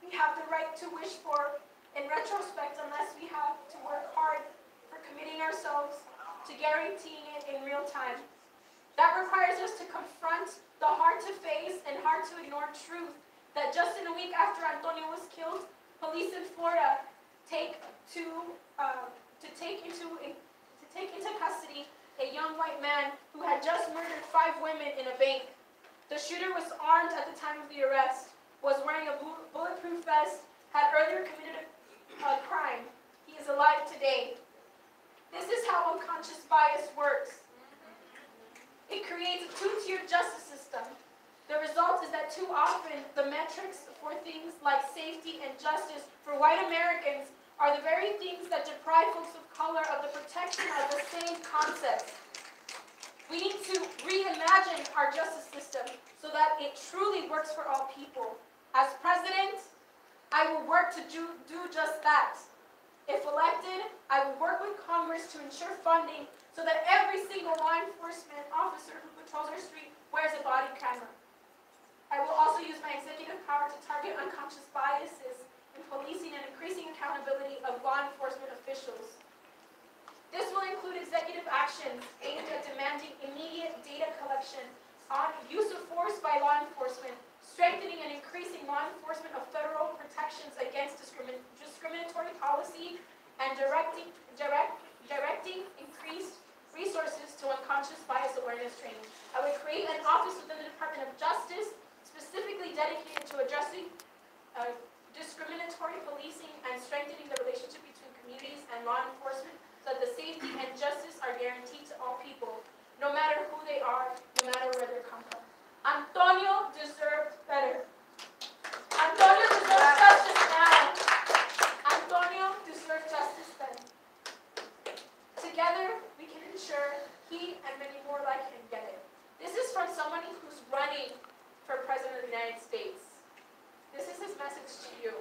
we have the right to wish for in retrospect unless we have to work hard for committing ourselves to to guaranteeing it in real time. That requires us to confront the hard-to-face and hard-to-ignore truth that just in a week after Antonio was killed, police in Florida take into custody a young white man who had just murdered 5 women in a bank. The shooter was armed at the time of the arrest, was wearing a bulletproof vest, had earlier committed a crime. He is alive today. This is how unconscious bias works. It creates a 2-tiered justice system. The result is that too often the metrics for things like safety and justice for white Americans are the very things that deprive folks of color of the protection of the same concepts. We need to reimagine our justice system so that it truly works for all people. As president, I will work to do just that. If elected, I will work with Congress to ensure funding so that every single law enforcement officer who patrols our street wears a body camera. I will also use my executive power to target unconscious biases in policing and increasing accountability of law enforcement officials. This will include executive actions aimed at demanding immediate data collection on use of force by law enforcement, strengthening and increasing law enforcement of federal protections against discriminatory policy, and directing increased resources to unconscious bias awareness training. I would create an office within the Department of Justice specifically dedicated to addressing discriminatory policing and strengthening the relationship between communities and law enforcement so that the safety and justice are guaranteed to all people, no matter who they are, no matter where they come from. Antonio deserved better. Antonio deserves justice now. Antonio deserves justice then. Together, we can ensure he and many more like him get it. This is from someone who's running for President of the United States. This is his message to you.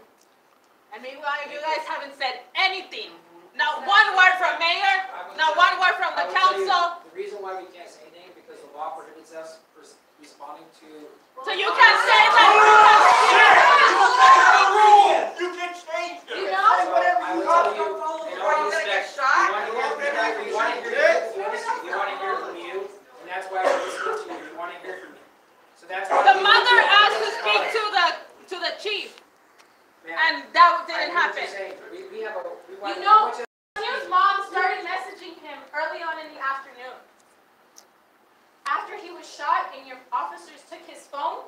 And meanwhile, you guys haven't said anything. Not one word from mayor, not one word from the council. The reason why we can't say anything because the law prohibits us from responding to. So you can say that. You can change it. You know? Whatever I you will want, tell you, don't follow in the all law, you're gonna get respect, shot. we want to hear from you, and that's why we're listening to you. We want to hear from you. So that's why The mother asked to speak to the chief, and that didn't happen. You know, Antonio's mom started messaging him early on in the afternoon. After he was shot and your officers took his phone,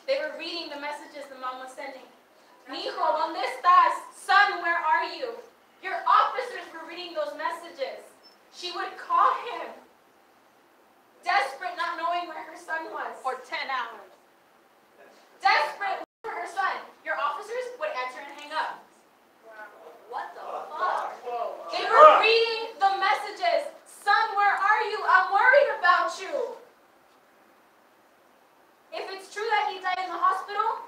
they were reading the messages the mom was sending. Mijo, ¿dónde estás? Son, where are you? Your officers were reading those messages. She would call him, desperate, not knowing where her son was. For 10 hours. Desperate for her son. Your officers would answer and hang up. What the fuck? They were reading the messages. Son, where are you? I'm worried about you. If it's true that he died in the hospital,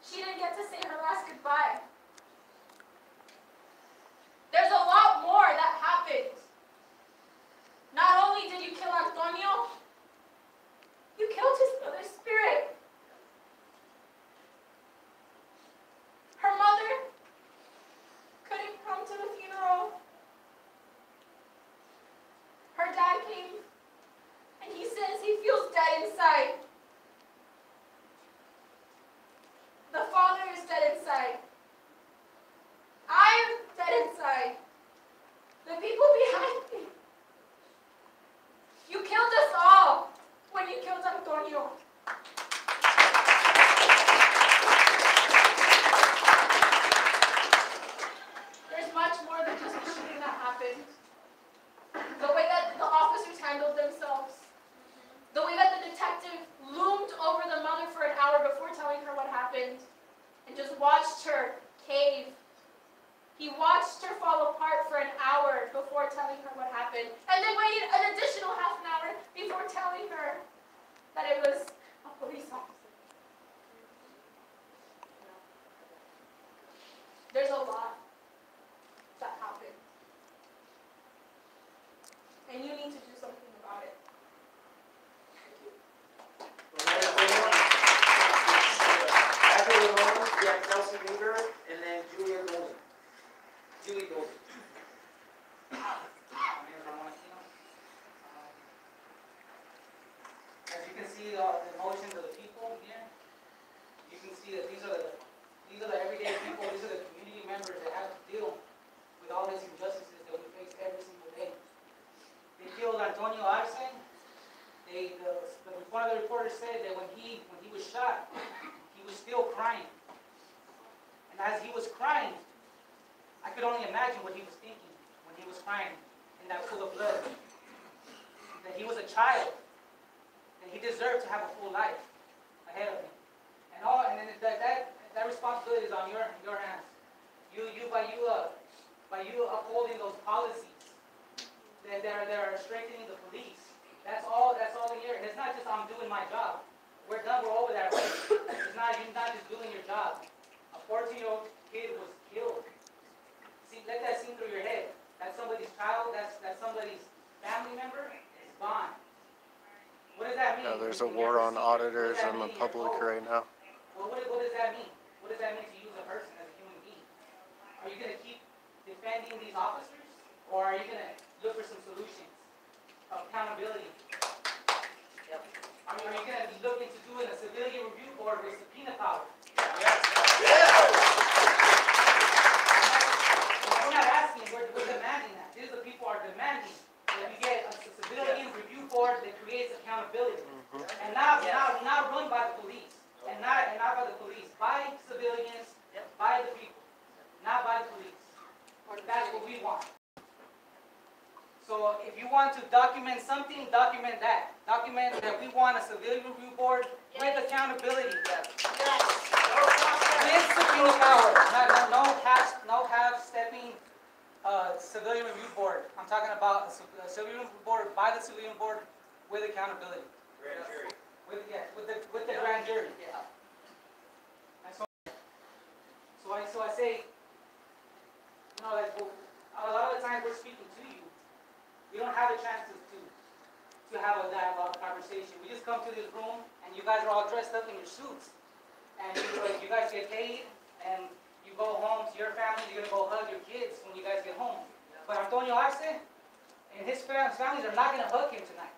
she didn't get to say her last goodbye. There's a lot more that happened. Not only did you kill Antonio, you killed his brother's spirit. Her mother couldn't come to the funeral. Her dad came, and he says he feels dead inside. The father is dead inside. I'm dead inside. The people behind me. You killed us all when you killed Antonio. There's much more than just the shooting that happened. The way that the officers handled themselves. The way that the detective loomed over the mother for an hour before telling her what happened and just watched her cave. He watched her fall apart for an hour before telling her what happened and then waited an additional half an hour before telling her that it was a police officer. There's a lot that happened. And you need to do something about it. After Ramon, we have Kelsey Weaver, and then Julie Golden. one of the reporters said that when he was shot, he was still crying. And as he was crying, I could only imagine what he was thinking when he was crying in that pool of blood. That he was a child, and he deserved to have a full life ahead of him. And then that responsibility is on your hands. By you upholding those policies that are strengthening the police. That's all in here. And it's not just I'm doing my job. We're done. We're over that. You're not just doing your job. A 14-year-old kid was killed. See, let that sink through your head. That's somebody's child. That's somebody's family member. Is gone. What does that mean? Yeah, there's a war on auditors in the public right now. Well, what does that mean? What does that mean to you as a person, as a human being? Are you going to keep defending these officers, or are you going to look for some solutions of accountability? Yep. Are you going to be looking to doing a civilian review board with subpoena power? Yes. We're not asking, we're demanding that. These are the people are demanding that we get a civilian review board that creates accountability. And not run by the police. And not by the police. By civilians, by the people. Not by the police. That's what we want. So if you want to document something, document that. Document that we want a civilian review board with accountability. With subpoena power. No half-stepping civilian review board. I'm talking about a civilian review board by the civilian board with accountability. Grand jury. With the grand jury. Yeah. And so I say, you know, like, a lot of the times we're speaking to you. We don't have a chance to have a dialogue, conversation. We just come to this room, and you guys are all dressed up in your suits. And you guys get paid, and you go home to your family, you're going to go hug your kids when you guys get home. But Antonio Arce and his families are not going to hug him tonight.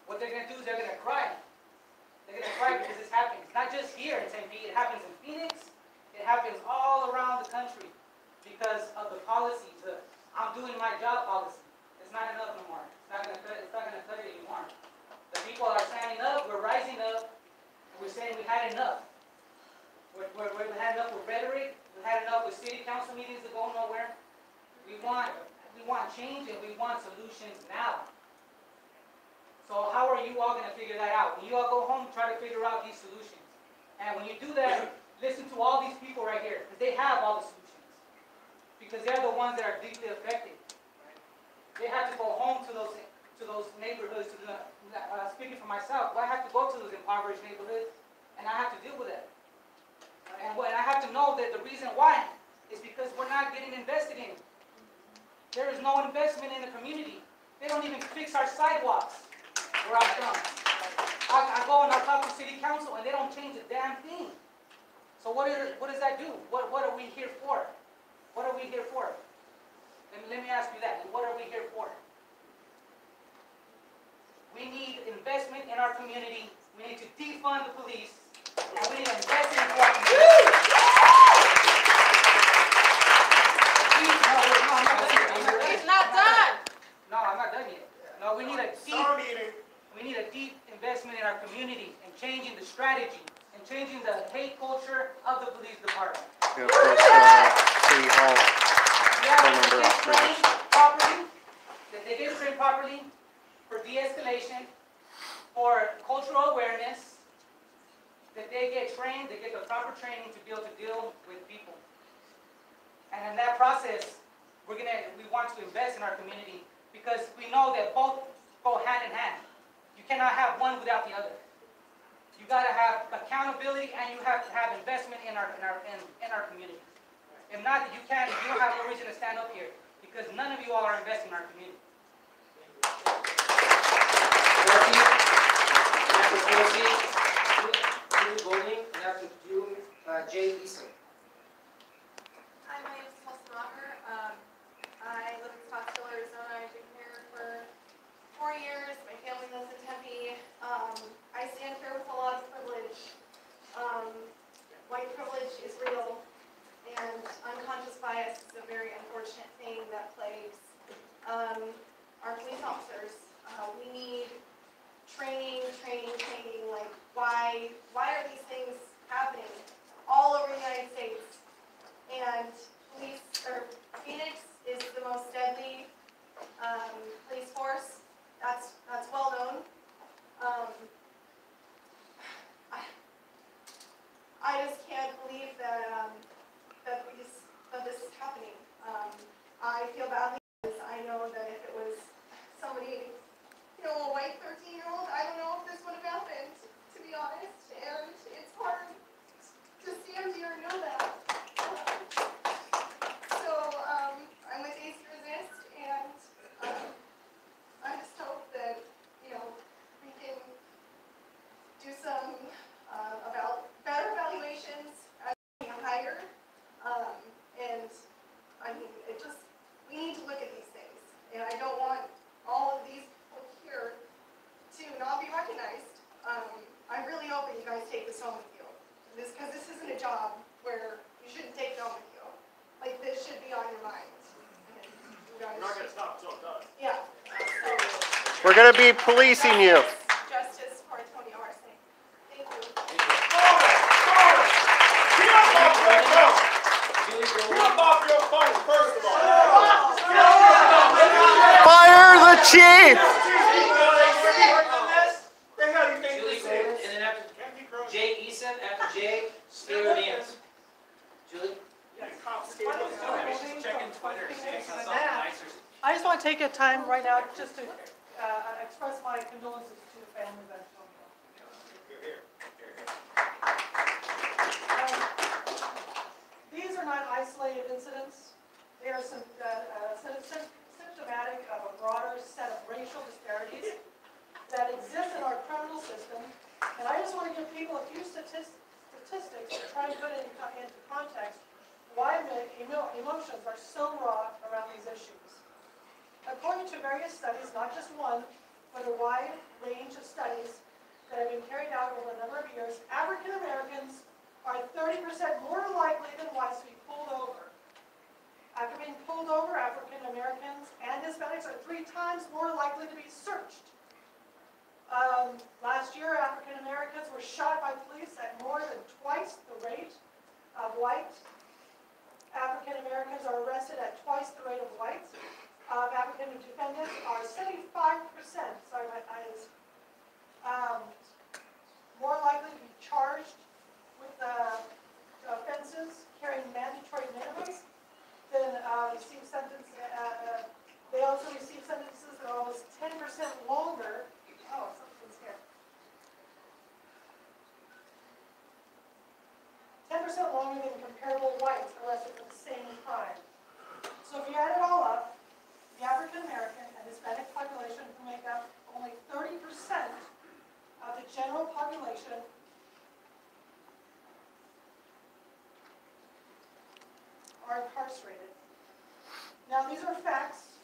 What they're going to do is they're going to cry. They're going to cry because this happens. Not just here in Tempe, it happens in Phoenix. It happens all around the country because of the policies, the I'm doing my job policy. It's not enough no more. It's not going to cut it anymore. The people are standing up, we're rising up, and we're saying we had enough. We had enough with rhetoric, we had enough with city council meetings that go nowhere. We want change, and we want solutions now. So how are you all going to figure that out? When you all go home, try to figure out these solutions. And when you do that, listen to all these people right here, because they have all the solutions. Because they're the ones that are deeply affected. They have to go home to those neighborhoods. Speaking for myself, I have to go to those impoverished neighborhoods, and I have to deal with that. And I have to know that the reason why is because we're not getting invested in. There is no investment in the community. They don't even fix our sidewalks where I'm from. I go and I talk to city council, and they don't change a damn thing. So what does that do? What are we here for? What are we here for? Let me ask you that. What are we here for? We need investment in our community. We need to defund the police. And we need to invest in our community. He's not done. No, I'm not done yet. No, we need a deep investment in our community and changing the strategy and changing the hate culture of the police department. Yeah, plus, City Hall. Yeah, that they get trained properly, for de-escalation, for cultural awareness, that they get trained, they get the proper training to be able to deal with people. And in that process, we want to invest in our community because we know that both go hand in hand. You cannot have one without the other. You got to have accountability and you have to have investment in our community. If not, you don't have no reason to stand up here because none of you all are investing in our community. Jay Eason. Hi, my name is Kelsey Maher. I live in Scottsdale, Arizona. I've been here for 4 years. My family lives in Tempe. I stand here with a lot of privilege. White privilege is real, and unconscious bias is a very unfortunate thing that plagues We're going to be policing you. Justice for Tony Arce. Thank you. Fire the chief! And then after Jay Eason, after Jay, Taylor Dance. Julie? I just want to take a time right now just to express my condolences to the family of Antonio. These are not isolated incidents. They are symptomatic of a broader set of racial disparities that exist in our criminal system. And I just want to give people a few statistics to try and put it into context why emotions are so raw around these issues. According to various studies, not just one, but a wide range of studies that have been carried out over a number of years, African Americans are 30% more likely than whites to be pulled over. After being pulled over, African Americans and Hispanics are 3 times more likely to be searched. Last year, African Americans were shot by police at more than twice the rate of white. African Americans are arrested at twice the rate of whites. African defendants are 75%, sorry my eyes, more likely to be charged with offenses carrying mandatory minimums than receive sentences. They also receive sentences that are almost 10% longer. Oh, something's here. 10% longer than comparable whites arrested for the same crime. So if you add it all up, the African American and Hispanic population, who make up only 30% of the general population, are incarcerated. Now these are facts,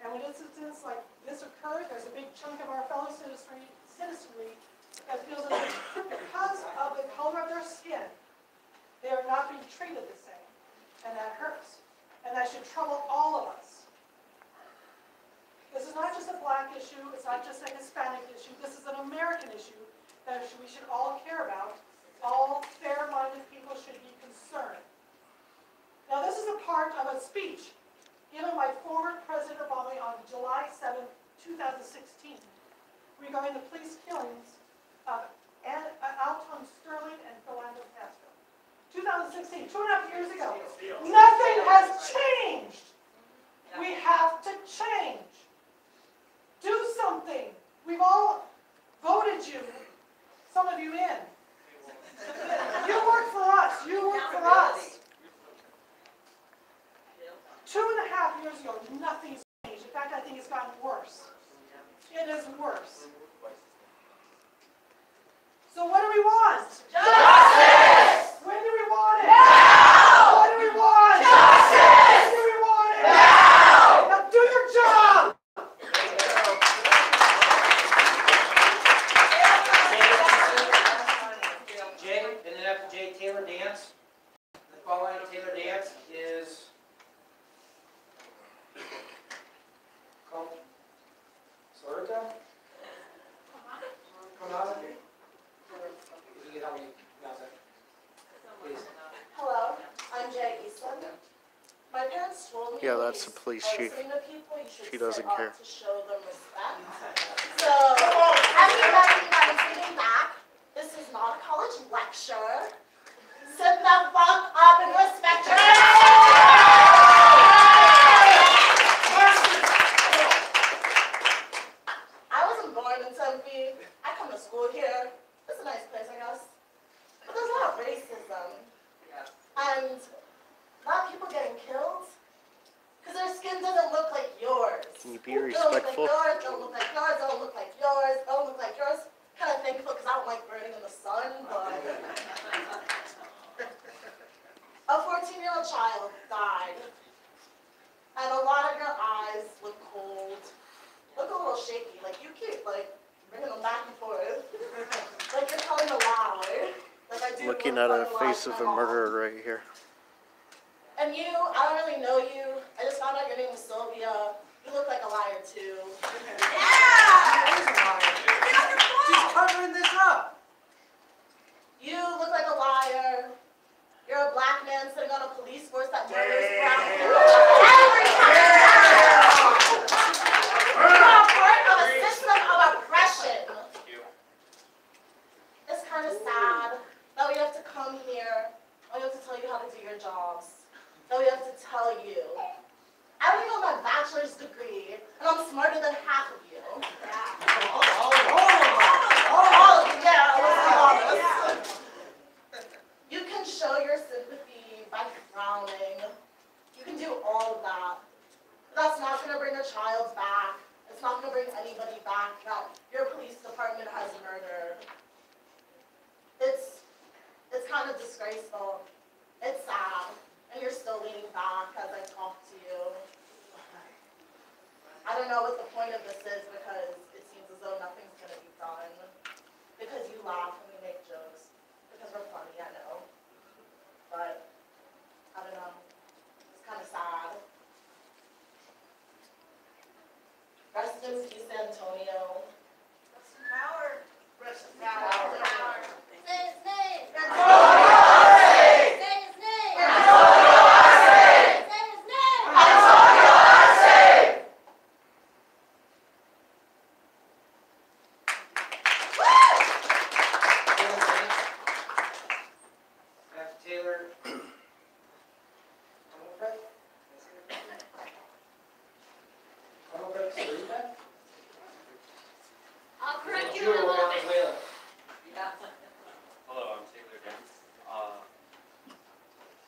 and when incidents like this occur, there's a big chunk of our fellow citizenry that feels that because of the color of their skin, they are not being treated the same, and that hurts, and that should trouble all of us. This is not just a black issue, it's not just a Hispanic issue, this is an American issue that we should all care about. All fair-minded people should be concerned. Now this is a part of a speech given by former President Obama on July 7, 2016, regarding the police killings of Alton Sterling and Philando Castro. 2016, 2.5 years ago. Nothing has changed. We have to change. Do something. We've all voted you, some of you in. You work for us. You work for us. 2.5 years ago, nothing's changed. In fact, I think it's gotten worse. It is worse. So what do we want? Justice! When do we want it? Now! What do we want? Justice! When do we want it? Now! Now do your job! Jay, and then after Jay, Taylor Dance. The following Taylor Dance is called Sorita? Hello, I'm Jay Eastland. My parents told me Yeah, that's the police chief. She doesn't care. to show them respect. So, everybody that is sitting back, this is not a college lecture. Sit the fuck up and respect your I wasn't born in Tempe. I come to school here. It's a nice place, I guess. But there's a lot of racism. And a lot of people getting killed because their skin doesn't look like yours. Can you be respectful? Don't look like yours, don't look like yours, don't look like yours. Kind of thankful because I don't like burning in the sun, but a 14-year-old child died. And a lot of your eyes look cold. Look a little shaky. Like you keep bringing them back and forth. Like you're telling a lie. Like I do. Looking at a face of a murderer right here. And you, I don't really know you. I just found out your name was Sylvia. You look like a liar too. Yeah! murders, brown people, every you are part of a system of oppression. It's kind of sad that we have to come here and we have to tell you how to do your jobs. That we have to tell you. I already got my bachelor's degree, and I'm smarter than half of you. Yeah. All of you, yeah, let's be honest. You can show your sympathy by frowning. You can do all of that. But that's not going to bring a child back. It's not going to bring anybody back that your police department has murdered. It's kind of disgraceful. It's sad. And you're still leaning back as I talk to you. I don't know what the point of this is because it seems as though nothing's going to be done. Because you laugh and we make jokes. Because we're funny, I know. But, I don't know. It's kind of sad. Rest in peace, Antonio. Rest in power. Rest in power. Say his name. Antonio! Say his name. Antonio! Say his name. Antonio! Taylor. I'll correct you in a moment. Hello, I'm Taylor Dance.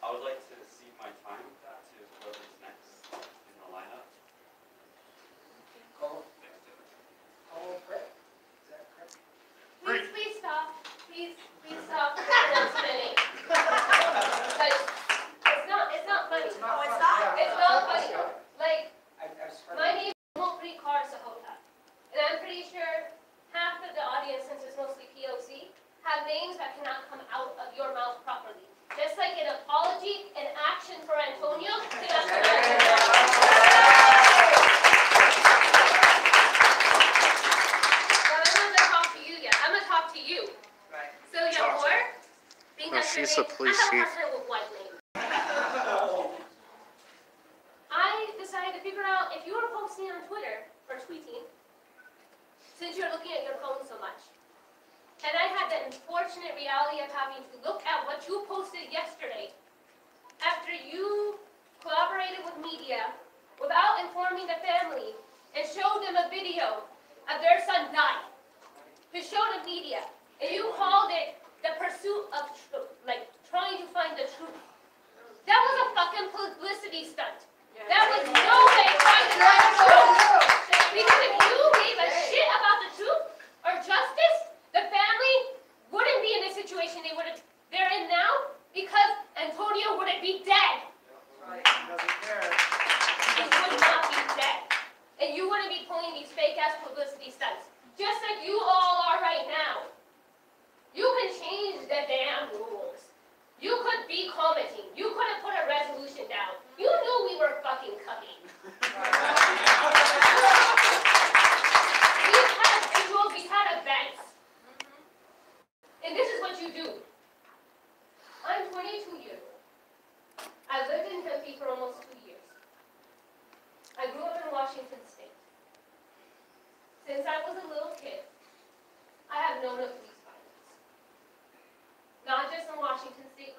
I would like to cede my time to whoever's next in the lineup. Please stop. Please stop. It's spinning. Like, it's not funny. It's not funny. It's not funny. Like, I've heard my name is Mopri Kar Sahota. And I'm pretty sure half of the audience, since it's mostly POC, have names that cannot come out of your mouth properly. Just like an apology and action for Antonio cannot come out of your mouth. Now, I'm not going to talk to you yet. I'm going to talk to you. Right. So, Yamor, being No, that's your she's the name, police I have a chief. hard time with white names. I decided to figure out if you were posting on Twitter or tweeting, since you're looking at your phone so much. And I had the unfortunate reality of having to look at what you posted yesterday after you collaborated with media without informing the family and showed them a video of their son dying. To show the media. And you called it the pursuit of truth, like trying to find the truth. That was a fucking publicity stunt. That was no way trying to find the truth. Because if you gave a shit about the truth or justice, the family wouldn't be in the situation they're in now because Antonio wouldn't be dead. Right. He doesn't care. He would not be dead. And you wouldn't be pulling these fake ass publicity stunts. Just like you all are right now. You can change the damn rules. You could be commenting. You could have put a resolution down. You knew we were fucking cucking. We've had visuals, we've had events. And this is what you do. I'm 22 years old. I lived in Tempe for almost 2 years. I grew up in Washington State. Since I was a little kid, I have known of police violence. Not just in Washington State,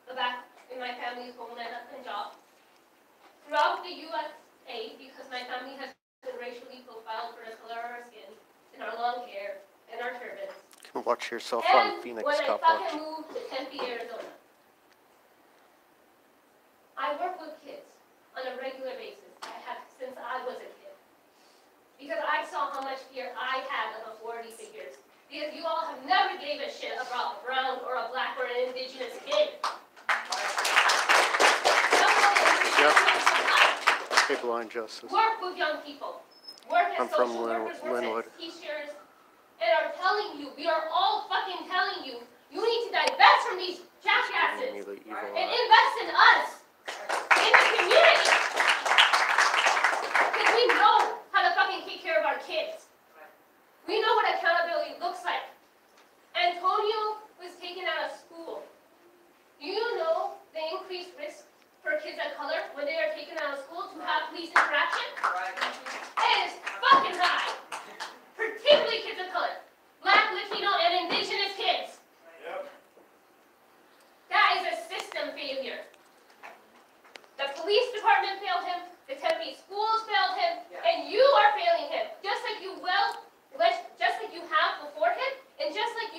but back in my family's homeland of Punjab. Throughout the USA, because my family has been racially profiled for the color of our skin, and our long hair, and our turbans. You can watch yourself And on Phoenix when I Cop fucking Watch. moved to Tempe, Arizona, I work with kids on a regular basis. I have since I was a kid. Because I saw how much fear I had of authority figures. Because you all have never gave a shit about a brown or a black or an indigenous kid. Yep. Table on justice. Work with young people. Work as I'm from social workers, work Linwood. as teachers, and are telling you, we are all fucking telling you, you need to divest from these jackasses Maybe the evil and eye. invest in us, in the community. Because we know how to fucking take care of our kids. We know what accountability looks like. Antonio was taken out of school. Do you know the increased risk for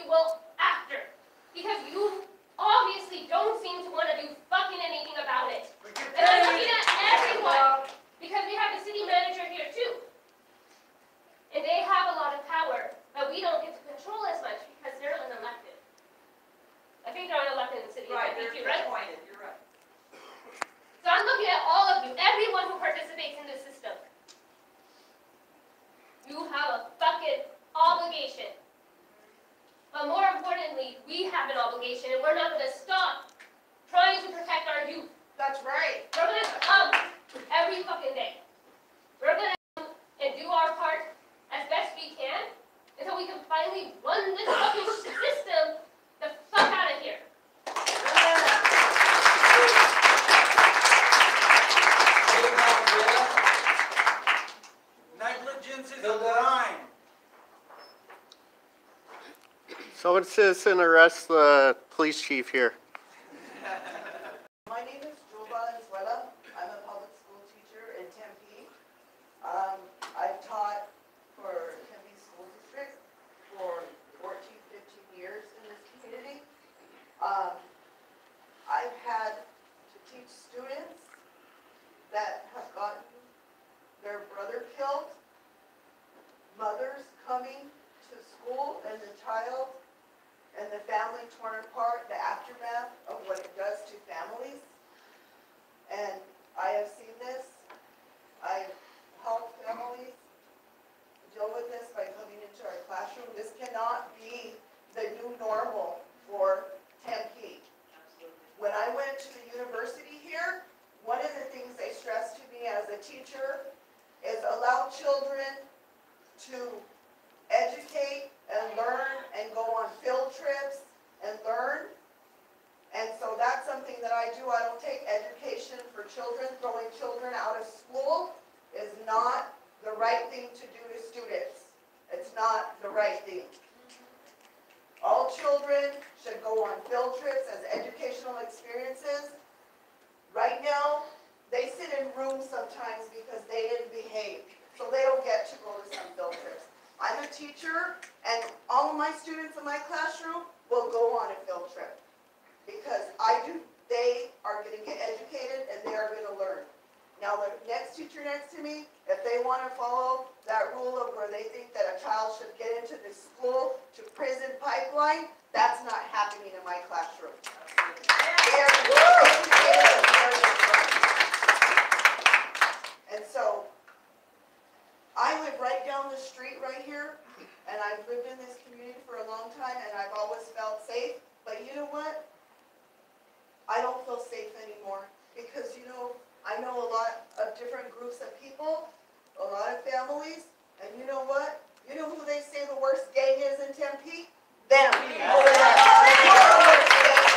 will after. Because you obviously don't seem to want to do fucking anything about it. And I'm looking at everyone, because we have the city manager here too. And they have a lot of power, but we don't get to control as much because they're unelected. I think they're unelected in the city of Right, Tempe they're too, right? appointed, you're right. So I'm looking at all of you, everyone who participates in this system. You have a fucking obligation. But more importantly, we have an obligation, and we're not going to stop trying to protect our youth. That's right. We're going to come every fucking day. We're going to come and do our part as best we can until we can finally run this fucking system the fuck out of here. Negligence is a crime. Someone citizen arrest the police chief here. My name is Jul Valenzuela. I'm a public school teacher in Tempe. I've taught for Tempe School District for 14, 15 years in this community. I've had to teach students that have gotten their brother killed, mothers coming to school and the child and the family torn apart, the aftermath of what it does to families. And I have seen this. I've helped families deal with this by coming into our classroom. This cannot be the new normal for Tempe. When I went to the university here, one of the things they stressed to me as a teacher is allow children to educate and learn and go on field trips and learn. And so that's something that I do. I don't take education for children. Throwing children out of school is not the right thing to do to students. It's not the right thing. All children should go on field trips as educational experiences. Right now, they sit in rooms sometimes because they didn't behave. So they don't get to go to some field trips. I'm a teacher, and all of my students in my classroom will go on a field trip. Because they are going to get educated and they are going to learn. Now the next teacher next to me, if they want to follow that rule of where they think that a child should get into the school to prison pipeline, that's not happening in my classroom. They are educated and very smart. And so, I live right down the street right here, and I've lived in this community for a long time, and I've always felt safe. But you know what? I don't feel safe anymore because, I know a lot of different groups of people, a lot of families, and you know what? You know who they say the worst gang is in Tempe? Them. You're the worst gang in Tempe.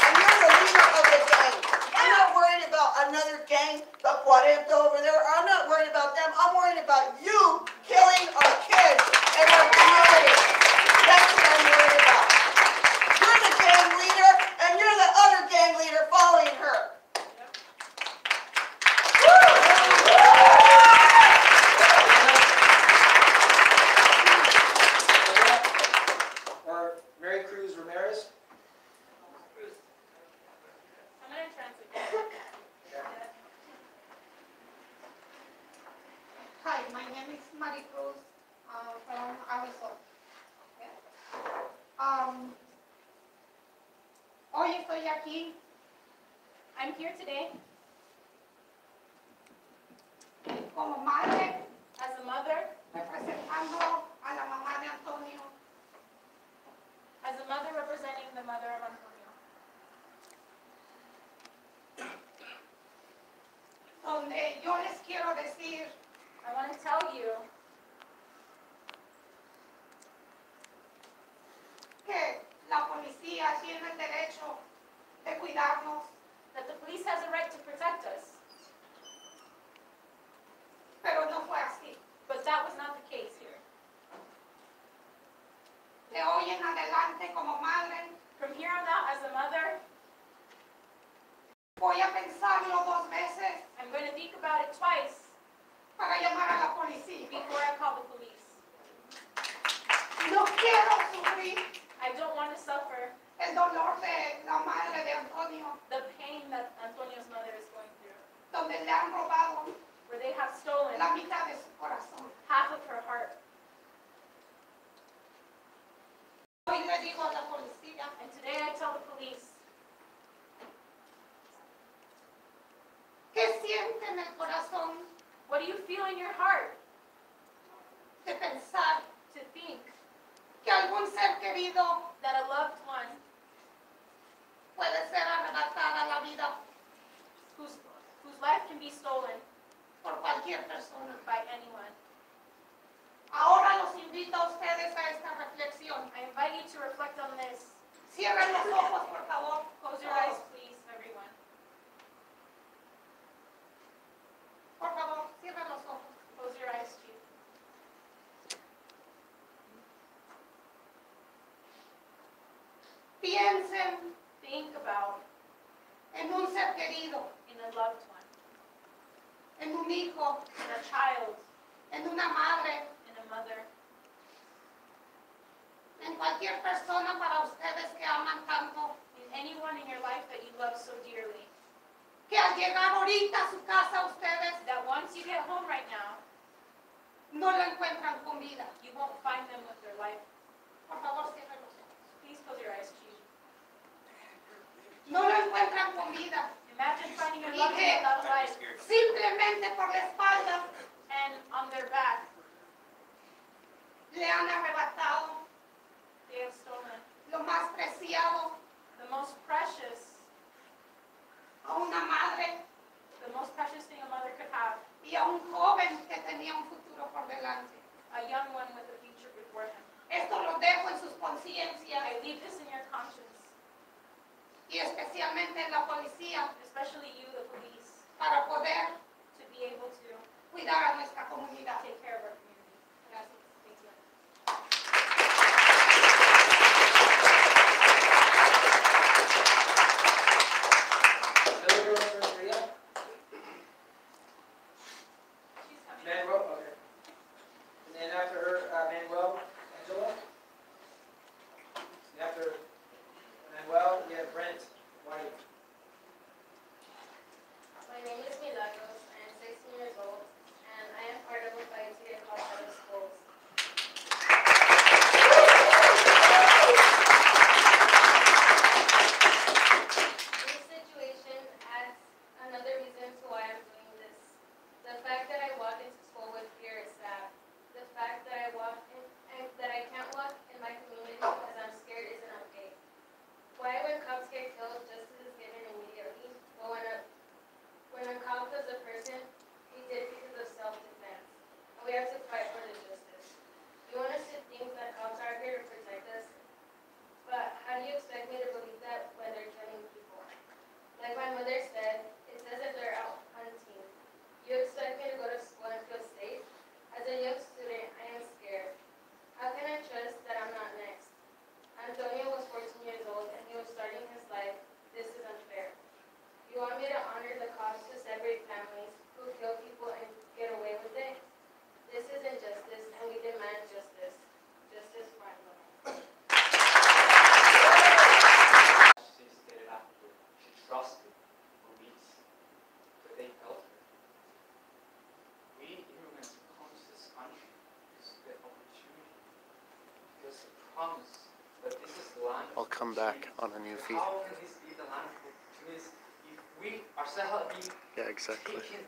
And you're the leader of the gang. I'm not worried about another gang, the 40 over there. I'm not worried about them. I'm worried about you killing our kids and our community. That's what I'm worried about. You're the gang leader, and you're the other gang leader following her. Or Mary Cruz Ramirez? I'm going to translate. Hi, my name is Maricruz from Arizona. Hoy estoy aquí. I'm here today Como madre, as a mother, representando a la mamá de Antonio, representing the mother of Antonio, donde yo les quiero decir I want to tell you que la policía tiene el derecho de cuidarnos, that the police has a right to protect us, pero no fue así. but that was not the case here. De hoy en adelante, como madre, From here on out, as a mother, voy a pensarlo 2 veces I'm going to think about it twice para llamar a la policía. before I call the police. No quiero sufrir dolor de la madre de Antonio, the pain that Antonio's mother is going through, donde le han robado where they have stolen la mitad de su corazón. half of her heart. Hoy le digo a la policía And today I tell the police, ¿qué siente en el corazón what do you feel in your heart de pensar to think que algún ser querido that a loved one puede ser arrebatada la vida whose life can be stolen por cualquier persona? by anyone? Ahora los invito a ustedes a esta reflexión. I invite you to reflect on this. Cierren los ojos, por favor. Close your eyes, please, everyone. Por favor, cierren los ojos. Close your eyes, Chief. Piensen Think about en un ser querido, in a loved one, en un hijo, in a child, en una madre, in a mother, en cualquier persona para ustedes que aman tanto, in anyone in your life that you love so dearly. que al llegar ahorita a su casa ustedes That once you get home right now, no lo encuentran con vida. you won't find them with their life. Por favor, cierren los ojos. Please close your eyes, Chief. No lo encuentran con vida. Imagine finding your Y loved one que without a life, simplemente por la espalda and on their back, le han arrebatado they have stolen lo más preciado the most precious, a una madre the most precious thing a mother could have, y a un joven que tenía un futuro por delante. a young one with a future before him. Esto lo dejo en sus conciencias I leave this in your conscience, y especialmente en la policía especially you, the police, para poder to be able to cuidar a nuestra comunidad. take care of our community. Gracias. Thank you. Another girl for Maria? She's coming. Manuel, okay. And then after her, Manuel, Angela. And after Manuel, we have Brent White. My name is Milagros. I am 16 years old, and I am part of a fight to get cops out of schools. This situation adds another reason to why I'm doing this. The fact that I walk into school with fear is sad. The fact that I walk in, and that I can't walk in my community because I'm scared isn't okay. Why, when cops get killed, justice is given immediately, but when a cop kills a person, he did because of self-defense, and we have to fight for the justice. You want us to think that cops are here to protect us, but how do you expect me to believe that when they're killing people? Like my mother said, it says that they're out hunting. You expect me to go to school and feel safe? As a young student, I am scared. How can I trust that I'm not next? Antonio was 14 years old and he was starting his life. This is unfair. You want me to honor the cops to separate families who kill people and get away with it? This is injustice and we demand justice. Justice for Antonio. She stated after she trusted police, but they failed her. We immigrants come to this country because of the opportunity, because the promise that this is the land of I'll come back on a new opportunity. feed. How can this be the land of opportunities if we ourselves have been Yeah, exactly. taken